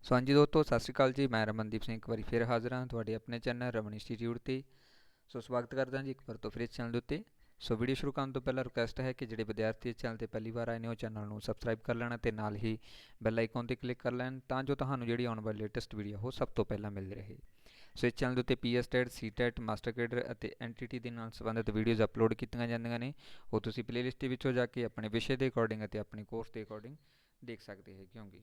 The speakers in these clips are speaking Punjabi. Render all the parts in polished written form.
ਸੋ ਹਾਂਜੀ ਦੋਸਤੋ, ਸਤਿ ਸ਼੍ਰੀ ਅਕਾਲ ਜੀ। ਮੈਂ ਰਮਨਦੀਪ ਸਿੰਘ ਇੱਕ ਵਾਰੀ ਫਿਰ ਹਾਜ਼ਰ ਹਾਂ ਤੁਹਾਡੇ ਆਪਣੇ ਚੈਨਲ ਰਮਨ ਇੰਸਟੀਚਿਊਟ 'ਤੇ। ਸੋ ਸਵਾਗਤ ਕਰਦਾ ਜੀ ਇੱਕ ਵਾਰ ਤੋਂ ਫਿਰ ਇਸ ਚੈਨਲ ਦੇ ਉੱਤੇ। ਸੋ ਵੀਡੀਓ ਸ਼ੁਰੂ ਕਰਨ ਤੋਂ ਪਹਿਲਾਂ ਰਿਕੁਐਸਟ ਹੈ ਕਿ ਜਿਹੜੇ ਵਿਦਿਆਰਥੀ ਇਸ ਚੈਨਲ 'ਤੇ ਪਹਿਲੀ ਵਾਰ ਆਏ ਨੇ ਉਹ ਚੈਨਲ ਨੂੰ ਸਬਸਕ੍ਰਾਈਬ ਕਰ ਲੈਣ ਅਤੇ ਨਾਲ ਹੀ ਬੈਲ ਆਈਕਨ 'ਤੇ ਕਲਿੱਕ ਕਰ ਲੈਣ ਤਾਂ ਜੋ ਤੁਹਾਨੂੰ ਜਿਹੜੀ ਆਉਣ ਵਾਲੀ ਲੇਟੈਸਟ ਵੀਡੀਓ ਉਹ ਸਭ ਤੋਂ ਪਹਿਲਾਂ ਮਿਲਦੀ ਰਹੇ। ਸੋ ਇਸ ਚੈਨਲ ਦੇ ਉੱਤੇ ਪੀਐਸ ਟੈਟ, ਸੀ ਟੈਟ, ਮਾਸਟਰ ਕੇਡਰ ਅਤੇ ਐਨਟੀਟੀ ਦੇ ਨਾਲ ਸੰਬੰਧਿਤ ਵੀਡੀਓਜ਼ ਅਪਲੋਡ ਕੀਤੀਆਂ ਜਾਂਦੀਆਂ ਨੇ। ਉਹ ਤੁਸੀਂ ਪਲੇਲਿਸਟ ਦੇ ਵਿੱਚੋਂ ਜਾ ਕੇ ਆਪਣੇ ਵਿਸ਼ੇ ਦੇ ਅਕੋਰਡਿੰਗ ਅਤੇ ਆਪਣੇ ਕੋਰਸ ਦੇ ਅਕੋਰਡਿੰਗ ਦੇਖ ਸਕਦੇ ਹੈ ਕਿਉਂਕਿ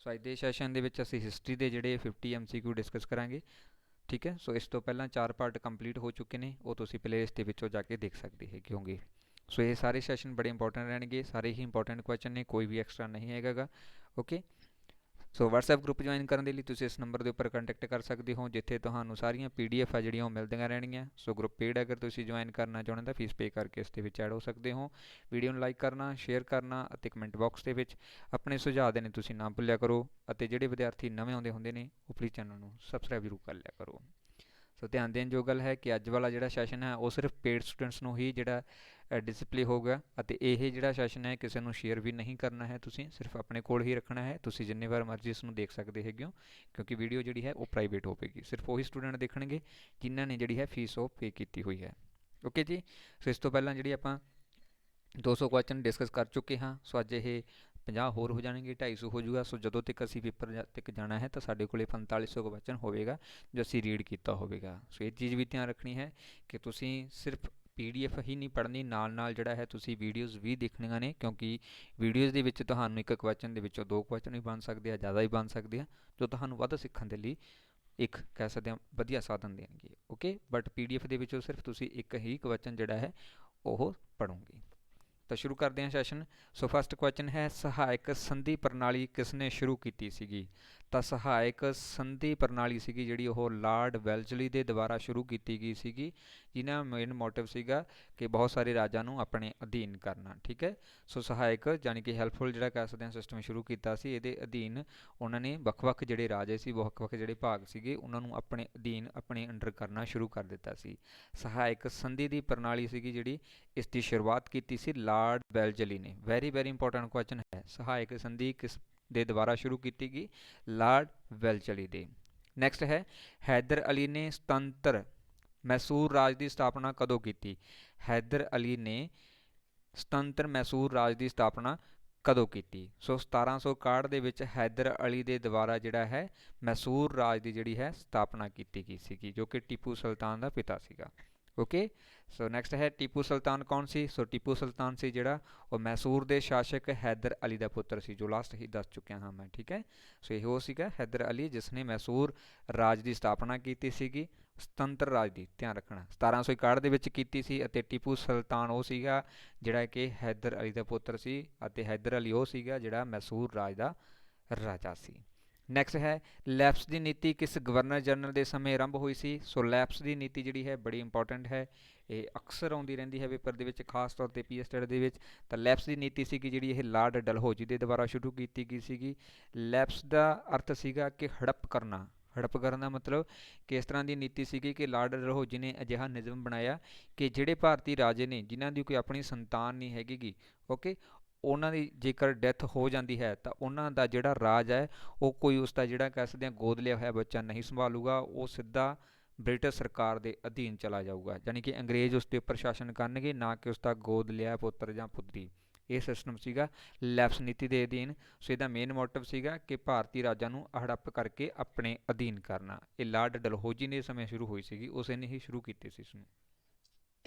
ਸੋ ਅੱਜ ਦੇ ਸੈਸ਼ਨ ਦੇ ਵਿੱਚ ਅਸੀਂ ਹਿਸਟਰੀ ਦੇ ਜਿਹੜੇ 50 MCQ ਡਿਸਕਸ ਕਰਾਂਗੇ। ਠੀਕ ਹੈ, ਸੋ ਇਸ ਤੋਂ ਪਹਿਲਾਂ 4 ਪਾਰਟ ਕੰਪਲੀਟ ਹੋ ਚੁੱਕੇ ਨੇ, ਉਹ ਤੁਸੀਂ ਪਲੇਲਿਸਟ ਦੇ ਵਿੱਚੋਂ ਜਾ ਕੇ ਦੇਖ ਸਕਦੇ ਹੈ ਕਿਉਂਕਿ ਸੋ ਇਹ ਸਾਰੇ ਸੈਸ਼ਨ ਬੜੇ ਇੰਪੋਰਟੈਂਟ ਰਹਿਣਗੇ, ਸਾਰੇ ਹੀ ਇੰਪੋਰਟੈਂਟ ਕੁਐਸਚਨ ਨੇ, ਕੋਈ ਵੀ ਐਕਸਟਰਾ ਨਹੀਂ ਹੈਗਾ ਓਕੇ। ਸੋ WhatsApp ਗਰੁੱਪ ਜੁਆਇਨ ਕਰਨ ਦੇ ਲਈ ਤੁਸੀਂ ਇਸ ਨੰਬਰ ਦੇ ਉੱਪਰ ਕੰਟੈਕਟ ਕਰ ਸਕਦੇ ਹੋ, ਜਿੱਥੇ ਤੁਹਾਨੂੰ ਸਾਰੀਆਂ PDF ਆ ਜਿਹੜੀਆਂ ਉਹ ਮਿਲਦੀਆਂ ਰਹਿਣਗੀਆਂ। ਸੋ ਗਰੁੱਪ ਪੇਡ ਅਗਰ ਤੁਸੀਂ ਜੁਆਇਨ ਕਰਨਾ ਚਾਹੁੰਦੇ ਤਾਂ ਫੀਸ ਪੇ ਕਰਕੇ ਇਸ ਦੇ ਵਿੱਚ ਐਡ ਹੋ ਸਕਦੇ ਹੋ। ਵੀਡੀਓ ਨੂੰ ਲਾਈਕ ਕਰਨਾ, ਸ਼ੇਅਰ ਕਰਨਾ ਅਤੇ ਕਮੈਂਟ ਬਾਕਸ ਦੇ ਵਿੱਚ ਆਪਣੇ ਸੁਝਾਅ ਦੇਣੇ ਤੁਸੀਂ ਨਾ ਭੁੱਲਿਆ ਕਰੋ। ਅਤੇ ਜਿਹੜੇ ਵਿਦਿਆਰਥੀ ਨਵੇਂ ਆਉਂਦੇ ਹੁੰਦੇ ਨੇ ਉਹ ਪਲੀਜ਼ ਚੈਨਲ ਨੂੰ ਸਬਸਕ੍ਰਾਈਬ ਜ਼ਰੂਰ ਕਰ ਲਿਆ ਕਰੋ। ਸੋ ਧਿਆਨ ਦੇਣ ਜੋ ਗੱਲ ਹੈ ਕਿ ਅੱਜ ਵਾਲਾ ਜਿਹੜਾ ਸੈਸ਼ਨ ਹੈ ਉਹ ਸਿਰਫ ਪੇਡ ਸਟੂਡੈਂਟਸ ਨੂੰ ਹੀ ਜਿਹੜਾ ਡਿਸਪਲੇ ਹੋਊਗਾ ਅਤੇ ਇਹ ਜਿਹੜਾ ਸੈਸ਼ਨ ਹੈ ਕਿਸੇ ਨੂੰ ਸ਼ੇਅਰ ਵੀ ਨਹੀਂ ਕਰਨਾ ਹੈ, ਤੁਸੀਂ ਸਿਰਫ ਆਪਣੇ ਕੋਲ ਹੀ ਰੱਖਣਾ ਹੈ। ਤੁਸੀਂ ਜਿੰਨੇ ਵਾਰ ਮਰਜ਼ੀ ਇਸ ਨੂੰ ਦੇਖ ਸਕਦੇ ਹੈਗੇ ਹੋ ਕਿਉਂਕਿ ਵੀਡੀਓ ਜਿਹੜੀ ਹੈ ਉਹ ਪ੍ਰਾਈਵੇਟ ਹੋਵੇਗੀ। ਸਿਰਫ ਉਹੀ ਸਟੂਡੈਂਟ ਦੇਖਣਗੇ ਜਿਨ੍ਹਾਂ ਨੇ ਜਿਹੜੀ ਹੈ ਫੀਸ ਉਹ ਪੇ ਕੀਤੀ ਹੋਈ ਹੈ ਓਕੇ ਜੀ। ਸੋ ਇਸ ਤੋਂ ਪਹਿਲਾਂ ਜਿਹੜੀ ਆਪਾਂ 200 ਕੁਐਸਚਨ ਡਿਸਕਸ ਕਰ ਚੁੱਕੇ ਹਾਂ। ਸੋ ਅੱਜ ਇਹ 50 ਹੋਰ ਹੋ ਜਾਣਗੇ, 250 ਹੋ ਜਾਊਗਾ। ਸੋ ਜਦੋਂ ਤੱਕ ਅਸੀਂ ਪੇਪਰ ਤੱਕ ਜਾਣਾ ਹੈ ਤਾਂ ਸਾਡੇ ਕੋਲ 4500 ਕੁਐਸਚਨ ਹੋਵੇਗਾ ਜੋ ਅਸੀਂ ਰੀਡ ਕੀਤਾ ਹੋਵੇਗਾ। ਸੋ ਇਹ ਚੀਜ਼ ਵੀ ਧਿਆਨ ਰੱਖਣੀ ਹੈ ਕਿ ਤੁਸੀਂ ਸਿਰਫ PDF ਹੀ ਨਹੀਂ ਪੜ੍ਹਨੀ, ਨਾਲ ਨਾਲ ਜਿਹੜਾ ਹੈ ਤੁਸੀਂ ਵੀਡੀਓਜ਼ ਵੀ ਦੇਖਣੀਆਂ ਨੇ ਕਿਉਂਕਿ ਵੀਡੀਓਜ਼ ਦੇ ਵਿੱਚ ਤੁਹਾਨੂੰ ਇੱਕ ਕੁਐਸਚਨ ਦੇ ਵਿੱਚੋਂ 2 ਕੁਐਸਚਨ ਵੀ ਬਣ ਸਕਦੇ ਆ, ਜ਼ਿਆਦਾ ਵੀ ਬਣ ਸਕਦੇ ਆ, ਜੋ ਤੁਹਾਨੂੰ ਵੱਧ ਸਿੱਖਣ ਦੇ ਲਈ ਇੱਕ ਕਹਿ ਸਕਦੇ ਹਾਂ ਵਧੀਆ ਸਾਧਨ ਦੇਣਗੇ ਓਕੇ। ਬਟ PDF ਦੇ ਵਿੱਚੋਂ ਸਿਰਫ ਤੁਸੀਂ ਇੱਕ ਹੀ ਕੁਐਸਚਨ ਜਿਹੜਾ ਹੈ ਉਹ ਪੜ੍ਹੋਗੇ। ਤਾਂ ਸ਼ੁਰੂ ਕਰਦੇ ਹਾਂ ਸੈਸ਼ਨ। ਸੋ ਫਸਟ ਕੁਐਸਚਨ ਹੈ, ਸਹਾਇਕ ਸੰਧੀ ਪ੍ਰਣਾਲੀ ਕਿਸ ਨੇ ਸ਼ੁਰੂ ਕੀਤੀ ਸੀਗੀ? ਤਾਂ ਸਹਾਇਕ ਸੰਧੀ ਪ੍ਰਣਾਲੀ ਸੀਗੀ ਜਿਹੜੀ ਉਹ ਲਾਰਡ ਵੈਲਜ਼ਲੀ ਦੇ ਦੁਆਰਾ ਸ਼ੁਰੂ ਕੀਤੀ ਗਈ ਸੀਗੀ, ਜਿਨ੍ਹਾਂ ਮੇਨ ਮੋਟਿਵ ਸੀਗਾ ਕਿ ਬਹੁਤ ਸਾਰੇ ਰਾਜਾਂ ਨੂੰ ਆਪਣੇ ਅਧੀਨ ਕਰਨਾ। ਠੀਕ ਹੈ, ਸੋ ਸਹਾਇਕ ਯਾਨੀ ਕਿ ਹੈਲਪਫੁਲ ਜਿਹੜਾ ਕਹਿ ਸਕਦੇ ਹਾਂ ਸਿਸਟਮ ਸ਼ੁਰੂ ਕੀਤਾ ਸੀ। ਇਹਦੇ ਅਧੀਨ ਉਹਨਾਂ ਨੇ ਵੱਖ-ਵੱਖ ਜਿਹੜੇ ਰਾਜੇ ਸੀ, ਵੱਖ-ਵੱਖ ਜਿਹੜੇ ਭਾਗ ਸੀਗੇ ਉਹਨਾਂ ਨੂੰ ਆਪਣੇ ਅਧੀਨ ਆਪਣੇ ਅੰਡਰ ਕਰਨਾ ਸ਼ੁਰੂ ਕਰ ਦਿੱਤਾ ਸੀ। ਸਹਾਇਕ ਸੰਧੀ ਦੀ ਪ੍ਰਣਾਲੀ ਸੀਗੀ ਜਿਹੜੀ, ਇਸ ਦੀ ਸ਼ੁਰੂਆਤ ਕੀਤੀ ਸੀ ਲਾਰਡ ਵੈਲਜ਼ਲੀ ਨੇ। ਵੈਰੀ ਵੈਰੀ ਇੰਪੋਰਟੈਂਟ ਕੁਐਸਚਨ ਹੈ, ਸਹਾਇਕ ਸੰਧੀ ਕਿਸ ਦੇ ਦੁਆਰਾ ਸ਼ੁਰੂ ਕੀਤੀ ਗਈ? ਲਾਰਡ ਵੈਲਜ਼ਲੀ ਦੇ। ਨੈਕਸਟ ਹੈ, ਹੈਦਰ ਅਲੀ ਨੇ ਸੁਤੰਤਰ ਮੈਸੂਰ ਰਾਜ ਦੀ ਸਥਾਪਨਾ ਕਦੋਂ ਕੀਤੀ? ਹੈਦਰ ਅਲੀ ਨੇ ਸੁਤੰਤਰ ਮੈਸੂਰ ਰਾਜ ਦੀ ਸਥਾਪਨਾ ਕਦੋਂ ਕੀਤੀ? ਸੋ 1761 ਦੇ ਵਿੱਚ ਹੈਦਰ ਅਲੀ ਦੇ ਦੁਆਰਾ ਜਿਹੜਾ ਹੈ ਮੈਸੂਰ ਰਾਜ ਦੀ ਜਿਹੜੀ ਹੈ ਸਥਾਪਨਾ ਕੀਤੀ ਗਈ ਸੀਗੀ, ਜੋ ਕਿ ਟੀਪੂ ਸੁਲਤਾਨ ਦਾ ਪਿਤਾ ਸੀਗਾ ਓਕੇ। ਸੋ ਨੈਕਸਟ ਹੈ, ਟੀਪੂ ਸੁਲਤਾਨ ਕੌਣ ਸੀ? ਸੋ ਟੀਪੂ ਸੁਲਤਾਨ ਸੀ ਜਿਹੜਾ ਉਹ ਮੈਸੂਰ ਦੇ ਸ਼ਾਸਕ ਹੈਦਰ ਅਲੀ ਦਾ ਪੁੱਤਰ ਸੀ, ਜੋ ਲਾਸਟ ਹੀ ਦੱਸ ਚੁੱਕਿਆ ਹਾਂ ਮੈਂ। ਠੀਕ ਹੈ, ਸੋ ਇਹ ਉਹ ਸੀਗਾ ਹੈਦਰ ਅਲੀ ਜਿਸ ਨੇ ਮੈਸੂਰ ਰਾਜ ਦੀ ਸਥਾਪਨਾ ਕੀਤੀ ਸੀਗੀ, ਸੁਤੰਤਰ ਰਾਜ ਦੀ, ਧਿਆਨ ਰੱਖਣਾ 1761 ਦੇ ਵਿੱਚ ਕੀਤੀ ਸੀ। ਅਤੇ ਟੀਪੂ ਸੁਲਤਾਨ ਉਹ ਸੀਗਾ ਜਿਹੜਾ ਕਿ ਹੈਦਰ ਅਲੀ ਦਾ ਪੁੱਤਰ ਸੀ ਅਤੇ ਹੈਦਰ ਅਲੀ ਉਹ ਸੀਗਾ ਜਿਹੜਾ ਮੈਸੂਰ ਰਾਜ ਦਾ ਰਾਜਾ ਸੀ। ਨੈਕਸਟ ਹੈ, ਲੈਪਸ ਦੀ ਨੀਤੀ ਕਿਸ ਗਵਰਨਰ ਜਨਰਲ ਦੇ ਸਮੇਂ ਆਰੰਭ ਹੋਈ ਸੀ? ਸੋ ਲੈਪਸ ਦੀ ਨੀਤੀ ਜਿਹੜੀ ਹੈ ਬੜੀ ਇੰਪੋਰਟੈਂਟ ਹੈ, ਇਹ ਅਕਸਰ ਆਉਂਦੀ ਰਹਿੰਦੀ ਹੈ ਪੇਪਰ ਦੇ ਵਿੱਚ, ਖਾਸ ਤੌਰ 'ਤੇ ਪੀਐਸ ਟੈਟ ਦੇ ਵਿੱਚ। ਤਾਂ ਲੈਪਸ ਦੀ ਨੀਤੀ ਸੀਗੀ ਜਿਹੜੀ ਇਹ ਲਾਰਡ ਡਲਹੌਜੀ ਦੇ ਦੁਆਰਾ ਸ਼ੁਰੂ ਕੀਤੀ ਗਈ ਸੀਗੀ। ਲੈਪਸ ਦਾ ਅਰਥ ਸੀਗਾ ਕਿ ਹੜੱਪ ਕਰਨਾ। ਹੜੱਪ ਕਰਨ ਦਾ ਮਤਲਬ ਕਿ ਇਸ ਤਰ੍ਹਾਂ ਦੀ ਨੀਤੀ ਸੀਗੀ ਕਿ ਲਾਰਡ ਡਲਹੌਜੀ ਨੇ ਅਜਿਹਾ ਨਿਯਮ ਬਣਾਇਆ ਕਿ ਜਿਹੜੇ ਭਾਰਤੀ ਰਾਜੇ ਨੇ ਜਿਨ੍ਹਾਂ ਦੀ ਕੋਈ ਆਪਣੀ ਸੰਤਾਨ ਨਹੀਂ ਹੈਗੀ ਓਕੇ, ਉਹਨਾਂ ਦੀ ਜੇਕਰ ਡੈਥ ਹੋ ਜਾਂਦੀ ਹੈ ਤਾਂ ਉਹਨਾਂ ਦਾ ਜਿਹੜਾ ਰਾਜ ਹੈ ਉਹ ਕੋਈ ਉਸ ਦਾ ਜਿਹੜਾ ਕਹਿ ਸਕਦੇ ਹਾਂ ਗੋਦ ਲਿਆ ਹੋਇਆ ਬੱਚਾ ਨਹੀਂ ਸੰਭਾਲੂਗਾ, ਉਹ ਸਿੱਧਾ ਬ੍ਰਿਟਿਸ਼ ਸਰਕਾਰ ਦੇ ਅਧੀਨ ਚਲਾ ਜਾਊਗਾ। ਯਾਨੀ ਕਿ ਅੰਗਰੇਜ਼ ਉਸ ਦੇ ਉੱਪਰ ਸ਼ਾਸਨ ਕਰਨਗੇ, ਨਾ ਕਿ ਉਸ ਦਾ ਗੋਦ ਲਿਆ ਪੁੱਤਰ ਜਾਂ ਪੁੱਤਰੀ। ਇਹ ਸਿਸਟਮ ਸੀਗਾ ਲੈਪਸ ਨੀਤੀ ਦੇ ਅਧੀਨ। ਸੋ ਇਹਦਾ ਮੇਨ ਮੋਟਿਵ ਸੀਗਾ ਕਿ ਭਾਰਤੀ ਰਾਜਾਂ ਨੂੰ ਹੜੱਪ ਕਰਕੇ ਆਪਣੇ ਅਧੀਨ ਕਰਨਾ। ਇਹ ਲਾਰਡ ਡਲਹੌਜੀ ਨੇ ਸਮੇਂ ਸ਼ੁਰੂ ਹੋਈ ਸੀਗੀ, ਉਸੇ ਨੇ ਹੀ ਸ਼ੁਰੂ ਕੀਤੀ ਸੀ ਇਸਨੂੰ।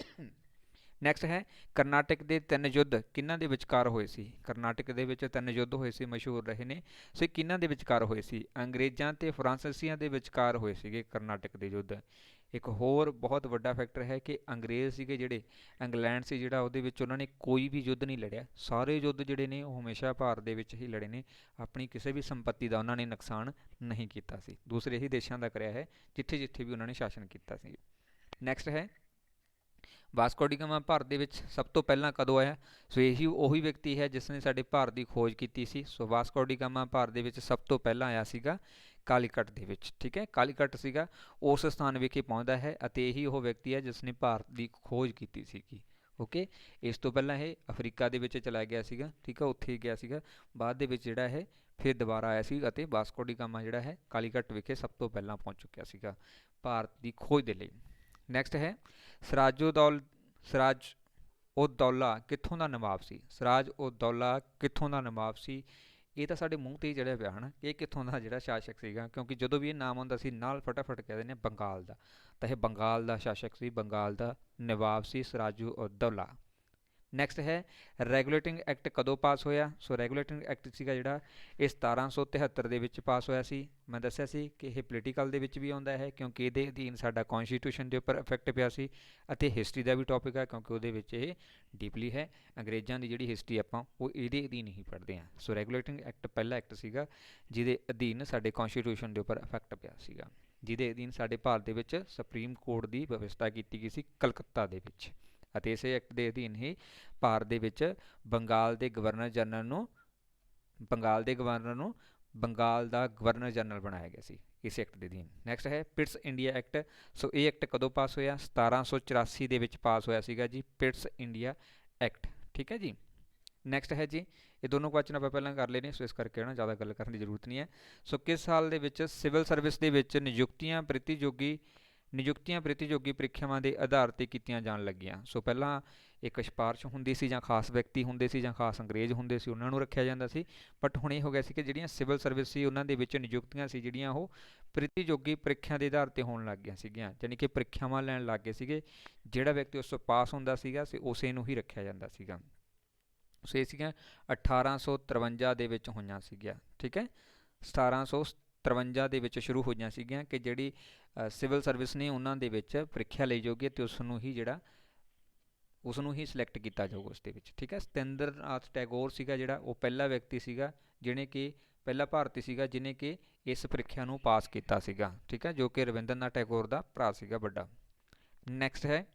ਨੈਕਸਟ ਹੈ, ਕਰਨਾਟਕ ਦੇ 3 ਯੁੱਧ ਕਿਹਨਾਂ ਦੇ ਵਿਚਕਾਰ ਹੋਏ ਸੀ? ਕਰਨਾਟਕ ਦੇ ਵਿੱਚ 3 ਯੁੱਧ ਹੋਏ ਸੀ, ਮਸ਼ਹੂਰ ਰਹੇ ਨੇ। ਸੋ ਕਿਹਨਾਂ ਦੇ ਵਿਚਕਾਰ ਹੋਏ ਸੀ? ਅੰਗਰੇਜ਼ਾਂ ਤੇ ਫਰਾਂਸੀਸੀਆਂ ਦੇ ਵਿਚਕਾਰ ਹੋਏ ਸੀਗੇ ਕਰਨਾਟਕ ਦੇ ਯੁੱਧ। ਇੱਕ ਹੋਰ ਬਹੁਤ ਵੱਡਾ ਫੈਕਟਰ ਹੈ ਕਿ ਅੰਗਰੇਜ਼ ਸੀਗੇ ਜਿਹੜੇ, ਇੰਗਲੈਂਡ ਸੀ ਜਿਹੜਾ, ਉਹਦੇ ਵਿੱਚ ਉਹਨਾਂ ਨੇ ਕੋਈ ਵੀ ਯੁੱਧ ਨਹੀਂ ਲੜਿਆ। ਸਾਰੇ ਯੁੱਧ ਜਿਹੜੇ ਨੇ ਉਹ ਹਮੇਸ਼ਾ ਭਾਰਤ ਦੇ ਵਿੱਚ ਹੀ ਲੜੇ ਨੇ, ਆਪਣੀ ਕਿਸੇ ਵੀ ਸੰਪੱਤੀ ਦਾ ਉਹਨਾਂ ਨੇ ਨੁਕਸਾਨ ਨਹੀਂ ਕੀਤਾ ਸੀ। ਦੂਸਰੇ ਹੀ ਦੇਸ਼ਾਂ ਦਾ ਕਰਿਆ ਹੈ ਜਿੱਥੇ ਜਿੱਥੇ ਵੀ ਉਹਨਾਂ ਨੇ ਸ਼ਾਸਨ ਕੀਤਾ ਸੀ। ਨੈਕਸਟ ਹੈ, ਵਾਸਕੋ ਡੀ ਗਾਮਾ ਭਾਰਤ ਦੇ ਵਿੱਚ ਸਭ ਤੋਂ ਪਹਿਲਾਂ ਕਦੋਂ ਆਇਆ? ਸੋ ਇਹੀ ਉਹੀ ਵਿਅਕਤੀ ਹੈ ਜਿਸ ਨੇ ਸਾਡੇ ਭਾਰਤ ਦੀ ਖੋਜ ਕੀਤੀ ਸੀ। ਸੋ ਵਾਸਕੋ ਡੀ ਗਾਮਾ ਭਾਰਤ ਦੇ ਵਿੱਚ ਸਭ ਤੋਂ ਪਹਿਲਾਂ ਆਇਆ ਸੀਗਾ ਕਾਲੀਕਟ ਦੇ ਵਿੱਚ। ਠੀਕ ਹੈ, ਕਾਲੀਕਟ ਸੀਗਾ ਉਸ ਸਥਾਨ ਵਿਖੇ ਪਹੁੰਚਦਾ ਹੈ ਅਤੇ ਇਹੀ ਉਹ ਵਿਅਕਤੀ ਹੈ ਜਿਸ ਨੇ ਭਾਰਤ ਦੀ ਖੋਜ ਕੀਤੀ ਸੀਗੀ ਓਕੇ। ਇਸ ਤੋਂ ਪਹਿਲਾਂ ਇਹ ਅਫਰੀਕਾ ਦੇ ਵਿੱਚ ਚਲਾ ਗਿਆ ਸੀਗਾ, ਠੀਕ ਆ, ਉੱਥੇ ਗਿਆ ਸੀਗਾ। ਬਾਅਦ ਦੇ ਵਿੱਚ ਜਿਹੜਾ ਇਹ ਫਿਰ ਦੁਬਾਰਾ ਆਇਆ ਸੀ ਅਤੇ ਵਾਸਕੋ ਡੀ ਗਾਮਾ ਜਿਹੜਾ ਹੈ ਕਾਲੀਕਟ ਵਿਖੇ ਸਭ ਤੋਂ ਪਹਿਲਾਂ ਪਹੁੰਚ ਚੁੱਕਿਆ ਸੀਗਾ ਭਾਰਤ ਦੀ ਖੋਜ ਦੇ ਲਈ। ਨੈਕਸਟ ਹੈ ਸਿਰਾਜ ਉਦ ਦੌਲਾ ਕਿੱਥੋਂ ਦਾ ਨਵਾਬ ਸੀ? ਸਿਰਾਜ ਉਦ ਦੌਲਾ ਕਿੱਥੋਂ ਦਾ ਨਵਾਬ ਸੀ? ਇਹ ਤਾਂ ਸਾਡੇ ਮੂੰਹ 'ਤੇ ਹੀ ਚੜਿਆ ਪਿਆ ਹੈ ਨਾ, ਇਹ ਕਿੱਥੋਂ ਦਾ ਜਿਹੜਾ ਸ਼ਾਸਕ ਸੀਗਾ, ਕਿਉਂਕਿ ਜਦੋਂ ਵੀ ਇਹ ਨਾਮ ਆਉਂਦਾ ਸੀ ਨਾਲ ਫਟਾਫਟ ਕਹਿ ਦਿੰਦੇ ਬੰਗਾਲ ਦਾ, ਤਾਂ ਇਹ ਬੰਗਾਲ ਦਾ ਸ਼ਾਸਕ ਸੀ, ਬੰਗਾਲ ਦਾ ਨਵਾਬ ਸੀ ਸਿਰਾਜੂ ਉਦ ਦੌਲਾ। ਨੈਕਸਟ ਹੈ ਰੈਗੂਲੇਟਿੰਗ ਐਕਟ ਕਦੋਂ ਪਾਸ ਹੋਇਆ? ਸੋ ਰੈਗੂਲੇਟਿੰਗ ਐਕਟ ਸੀਗਾ ਜਿਹੜਾ ਇਹ 1773 ਦੇ ਵਿੱਚ ਪਾਸ ਹੋਇਆ ਸੀ। ਮੈਂ ਦੱਸਿਆ ਸੀ ਕਿ ਇਹ ਪੋਲੀਟੀਕਲ ਦੇ ਵਿੱਚ ਵੀ ਆਉਂਦਾ ਹੈ ਕਿਉਂਕਿ ਇਹਦੇ ਅਧੀਨ ਸਾਡਾ ਕੌਨਸਟੀਟਿਊਸ਼ਨ ਦੇ ਉੱਪਰ ਇਫੈਕਟ ਪਿਆ ਸੀ, ਅਤੇ ਹਿਸਟਰੀ ਦਾ ਵੀ ਟੌਪਿਕ ਹੈ ਕਿਉਂਕਿ ਉਹਦੇ ਵਿੱਚ ਇਹ ਡੀਪਲੀ ਹੈ। ਅੰਗਰੇਜ਼ਾਂ ਦੀ ਜਿਹੜੀ ਹਿਸਟਰੀ ਆਪਾਂ ਉਹ ਇਹਦੇ ਅਧੀਨ ਹੀ ਪੜ੍ਹਦੇ ਹਾਂ। ਸੋ ਰੈਗੂਲੇਟਿੰਗ ਐਕਟ ਪਹਿਲਾ ਐਕਟ ਸੀਗਾ ਜਿਹਦੇ ਅਧੀਨ ਸਾਡੇ ਕੌਨਸਟੀਟਿਊਸ਼ਨ ਦੇ ਉੱਪਰ ਇਫੈਕਟ ਪਿਆ ਸੀਗਾ, ਜਿਹਦੇ ਅਧੀਨ ਸਾਡੇ ਭਾਰਤ ਦੇ ਵਿੱਚ ਸੁਪਰੀਮ ਕੋਰਟ ਦੀ ਵਿਵਸਥਾ ਕੀਤੀ ਗਈ ਸੀ ਕਲਕੱਤਾ ਦੇ ਵਿੱਚ, ਅਤੇ ਇਸੇ ਐਕਟ ਦੇ ਅਧੀਨ ਹੀ ਭਾਰਤ ਦੇ ਵਿੱਚ ਬੰਗਾਲ ਦੇ ਗਵਰਨਰ ਜਨਰਲ ਨੂੰ ਬੰਗਾਲ ਦਾ ਗਵਰਨਰ ਜਨਰਲ ਬਣਾਇਆ ਗਿਆ ਸੀ ਇਸ ਐਕਟ ਦੇ ਅਧੀਨ। ਨੈਕਸਟ ਹੈ ਪਿਟਸ ਇੰਡੀਆ ਐਕਟ। ਸੋ ਇਹ ਐਕਟ ਕਦੋਂ ਪਾਸ ਹੋਇਆ? 1784 ਦੇ ਵਿੱਚ ਪਾਸ ਹੋਇਆ ਸੀਗਾ ਜੀ ਪਿਟਸ ਇੰਡੀਆ ਐਕਟ, ਠੀਕ ਹੈ ਜੀ। ਨੈਕਸਟ ਹੈ ਜੀ, ਇਹ ਦੋਨੋਂ ਕੁਐਸਚਨ ਆਪਾਂ ਪਹਿਲਾਂ ਕਰ ਲਏ ਨੇ, ਸੋ ਇਸ ਕਰਕੇ ਨਾ ਜ਼ਿਆਦਾ ਗੱਲ ਕਰਨ ਦੀ ਜ਼ਰੂਰਤ ਨਹੀਂ ਹੈ। ਸੋ ਕਿਸ ਸਾਲ ਦੇ ਵਿੱਚ ਸਿਵਲ ਸਰਵਿਸ ਦੇ ਵਿੱਚ ਨਿਯੁਕਤੀਆਂ ਪ੍ਰਤੀਯੋਗੀ ਪ੍ਰੀਖਿਆਵਾਂ ਦੇ ਆਧਾਰ 'ਤੇ ਕੀਤੀਆਂ ਜਾਣ ਲੱਗੀਆਂ? ਸੋ ਪਹਿਲਾਂ ਇੱਕ ਸਿਫਾਰਿਸ਼ ਹੁੰਦੀ ਸੀ ਜਾਂ ਖਾਸ ਵਿਅਕਤੀ ਹੁੰਦੇ ਸੀ ਜਾਂ ਖਾਸ ਅੰਗਰੇਜ਼ ਹੁੰਦੇ ਸੀ, ਉਹਨਾਂ ਨੂੰ ਰੱਖਿਆ ਜਾਂਦਾ ਸੀ, ਬਟ ਹੁਣ ਇਹ ਹੋ ਗਿਆ ਸੀ ਕਿ ਜਿਹੜੀਆਂ ਸਿਵਲ ਸਰਵਿਸ ਸੀ ਉਹਨਾਂ ਦੇ ਵਿੱਚ ਨਿਯੁਕਤੀਆਂ ਸੀ ਜਿਹੜੀਆਂ ਉਹ ਪ੍ਰਤੀਯੋਗੀ ਪ੍ਰੀਖਿਆ ਦੇ ਆਧਾਰ 'ਤੇ ਹੋਣ ਲੱਗ ਗਈਆਂ ਸੀਗੀਆਂ, ਯਾਨੀ ਕਿ ਪ੍ਰੀਖਿਆਵਾਂ ਲੈਣ ਲੱਗ ਗਏ ਸੀਗੇ, ਜਿਹੜਾ ਵਿਅਕਤੀ ਉਸ ਤੋਂ ਪਾਸ ਹੁੰਦਾ ਸੀਗਾ ਉਸੇ ਨੂੰ ਹੀ ਰੱਖਿਆ ਜਾਂਦਾ ਸੀਗਾ। ਸੋ ਇਹ ਸੀਗੀਆਂ 1853 ਦੇ ਵਿੱਚ ਹੋਈਆਂ ਸੀਗੀਆਂ, ਠੀਕ ਹੈ। 1753 ਦੇ ਵਿੱਚ ਸ਼ੁਰੂ ਹੋਈਆਂ ਸੀਗੀਆਂ ਕਿ ਜਿਹੜੀ ਸਿਵਲ ਸਰਵਿਸ ਨੇ ਉਹਨਾਂ ਦੇ ਵਿੱਚ ਪ੍ਰੀਖਿਆ ਲਈ ਜਾਊਗੀ ਅਤੇ ਉਸ ਨੂੰ ਹੀ ਸਿਲੈਕਟ ਕੀਤਾ ਜਾਊਗਾ ਉਸ ਦੇ ਵਿੱਚ, ਠੀਕ ਹੈ। ਸਤਿੰਦਰ ਨਾਥ ਟੈਗੋਰ ਸੀਗਾ ਜਿਹੜਾ ਉਹ ਪਹਿਲਾ ਵਿਅਕਤੀ ਸੀਗਾ ਜਿਹਨੇ ਕਿ ਪਹਿਲਾ ਭਾਰਤੀ ਸੀਗਾ ਜਿਹਨੇ ਕਿ ਇਸ ਪ੍ਰੀਖਿਆ ਨੂੰ ਪਾਸ ਕੀਤਾ ਸੀਗਾ, ਠੀਕ ਹੈ, ਜੋ ਕਿ ਰਵਿੰਦਰ ਨਾਥ ਟੈਗੋਰ ਦਾ ਭਰਾ ਸੀਗਾ ਵੱਡਾ। ਨੈਕਸਟ ਹੈ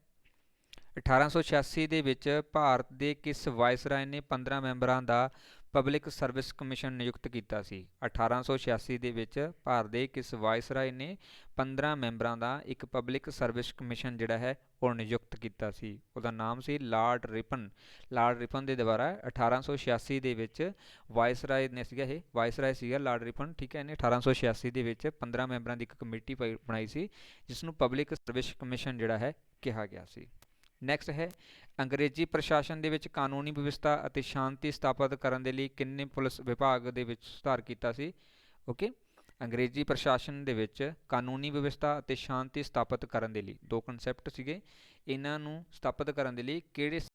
1886 ਦੇ ਵਿੱਚ ਭਾਰਤ ਦੇ ਕਿਸ ਵਾਇਸਰਾਏ ਨੇ 15 ਮੈਂਬਰਾਂ ਦਾ ਪਬਲਿਕ ਸਰਵਿਸ ਕਮਿਸ਼ਨ ਨਿਯੁਕਤ ਕੀਤਾ ਸੀ? 1886 ਦੇ ਵਿੱਚ ਭਾਰਤ ਦੇ ਕਿਸ ਵਾਇਸਰਾਏ ਨੇ 15 ਮੈਂਬਰਾਂ ਦਾ ਇੱਕ ਪਬਲਿਕ ਸਰਵਿਸ ਕਮਿਸ਼ਨ ਜਿਹੜਾ ਹੈ ਉਹ ਨਿਯੁਕਤ ਕੀਤਾ ਸੀ? ਉਹਦਾ ਨਾਮ ਸੀ ਲਾਰਡ ਰਿਪਨ। ਲਾਰਡ ਰਿਪਨ ਦੇ ਦੁਆਰਾ 1886 ਦੇ ਵਿੱਚ ਵਾਇਸਰਾਏ ਨੇ ਸੀਗਾ, ਇਹ ਵਾਇਸਰਾਏ ਸੀਗਾ ਲਾਰਡ ਰਿਪਨ, ਠੀਕ ਹੈ। ਇਹਨੇ 1886 ਦੇ ਵਿੱਚ 15 ਮੈਂਬਰਾਂ ਦੀ ਇੱਕ ਕਮੇਟੀ ਬਣਾਈ ਸੀ ਜਿਸ ਨੂੰ ਪਬਲਿਕ ਸਰਵਿਸ ਕਮਿਸ਼ਨ ਜਿਹੜਾ ਹੈ ਕਿਹਾ ਗਿਆ ਸੀ। ਨੈਕਸਟ ਹੈ ਅੰਗਰੇਜ਼ੀ ਪ੍ਰਸ਼ਾਸਨ ਦੇ ਵਿੱਚ ਕਾਨੂੰਨੀ ਵਿਵਸਥਾ ਅਤੇ ਸ਼ਾਂਤੀ ਸਥਾਪਿਤ ਕਰਨ ਦੇ ਲਈ ਕਿੰਨੇ ਪੁਲਿਸ ਵਿਭਾਗ ਦੇ ਵਿੱਚ ਸੁਧਾਰ ਕੀਤਾ ਸੀ? ਓਕੇ, ਅੰਗਰੇਜ਼ੀ ਪ੍ਰਸ਼ਾਸਨ ਦੇ ਵਿੱਚ ਕਾਨੂੰਨੀ ਵਿਵਸਥਾ ਅਤੇ ਸ਼ਾਂਤੀ ਸਥਾਪਿਤ ਕਰਨ ਦੇ ਲਈ ਦੋ ਕਨਸੈਪਟ ਸੀਗੇ, ਇਹਨਾਂ ਨੂੰ ਸਥਾਪਿਤ ਕਰਨ ਦੇ ਲਈ ਕਿਸ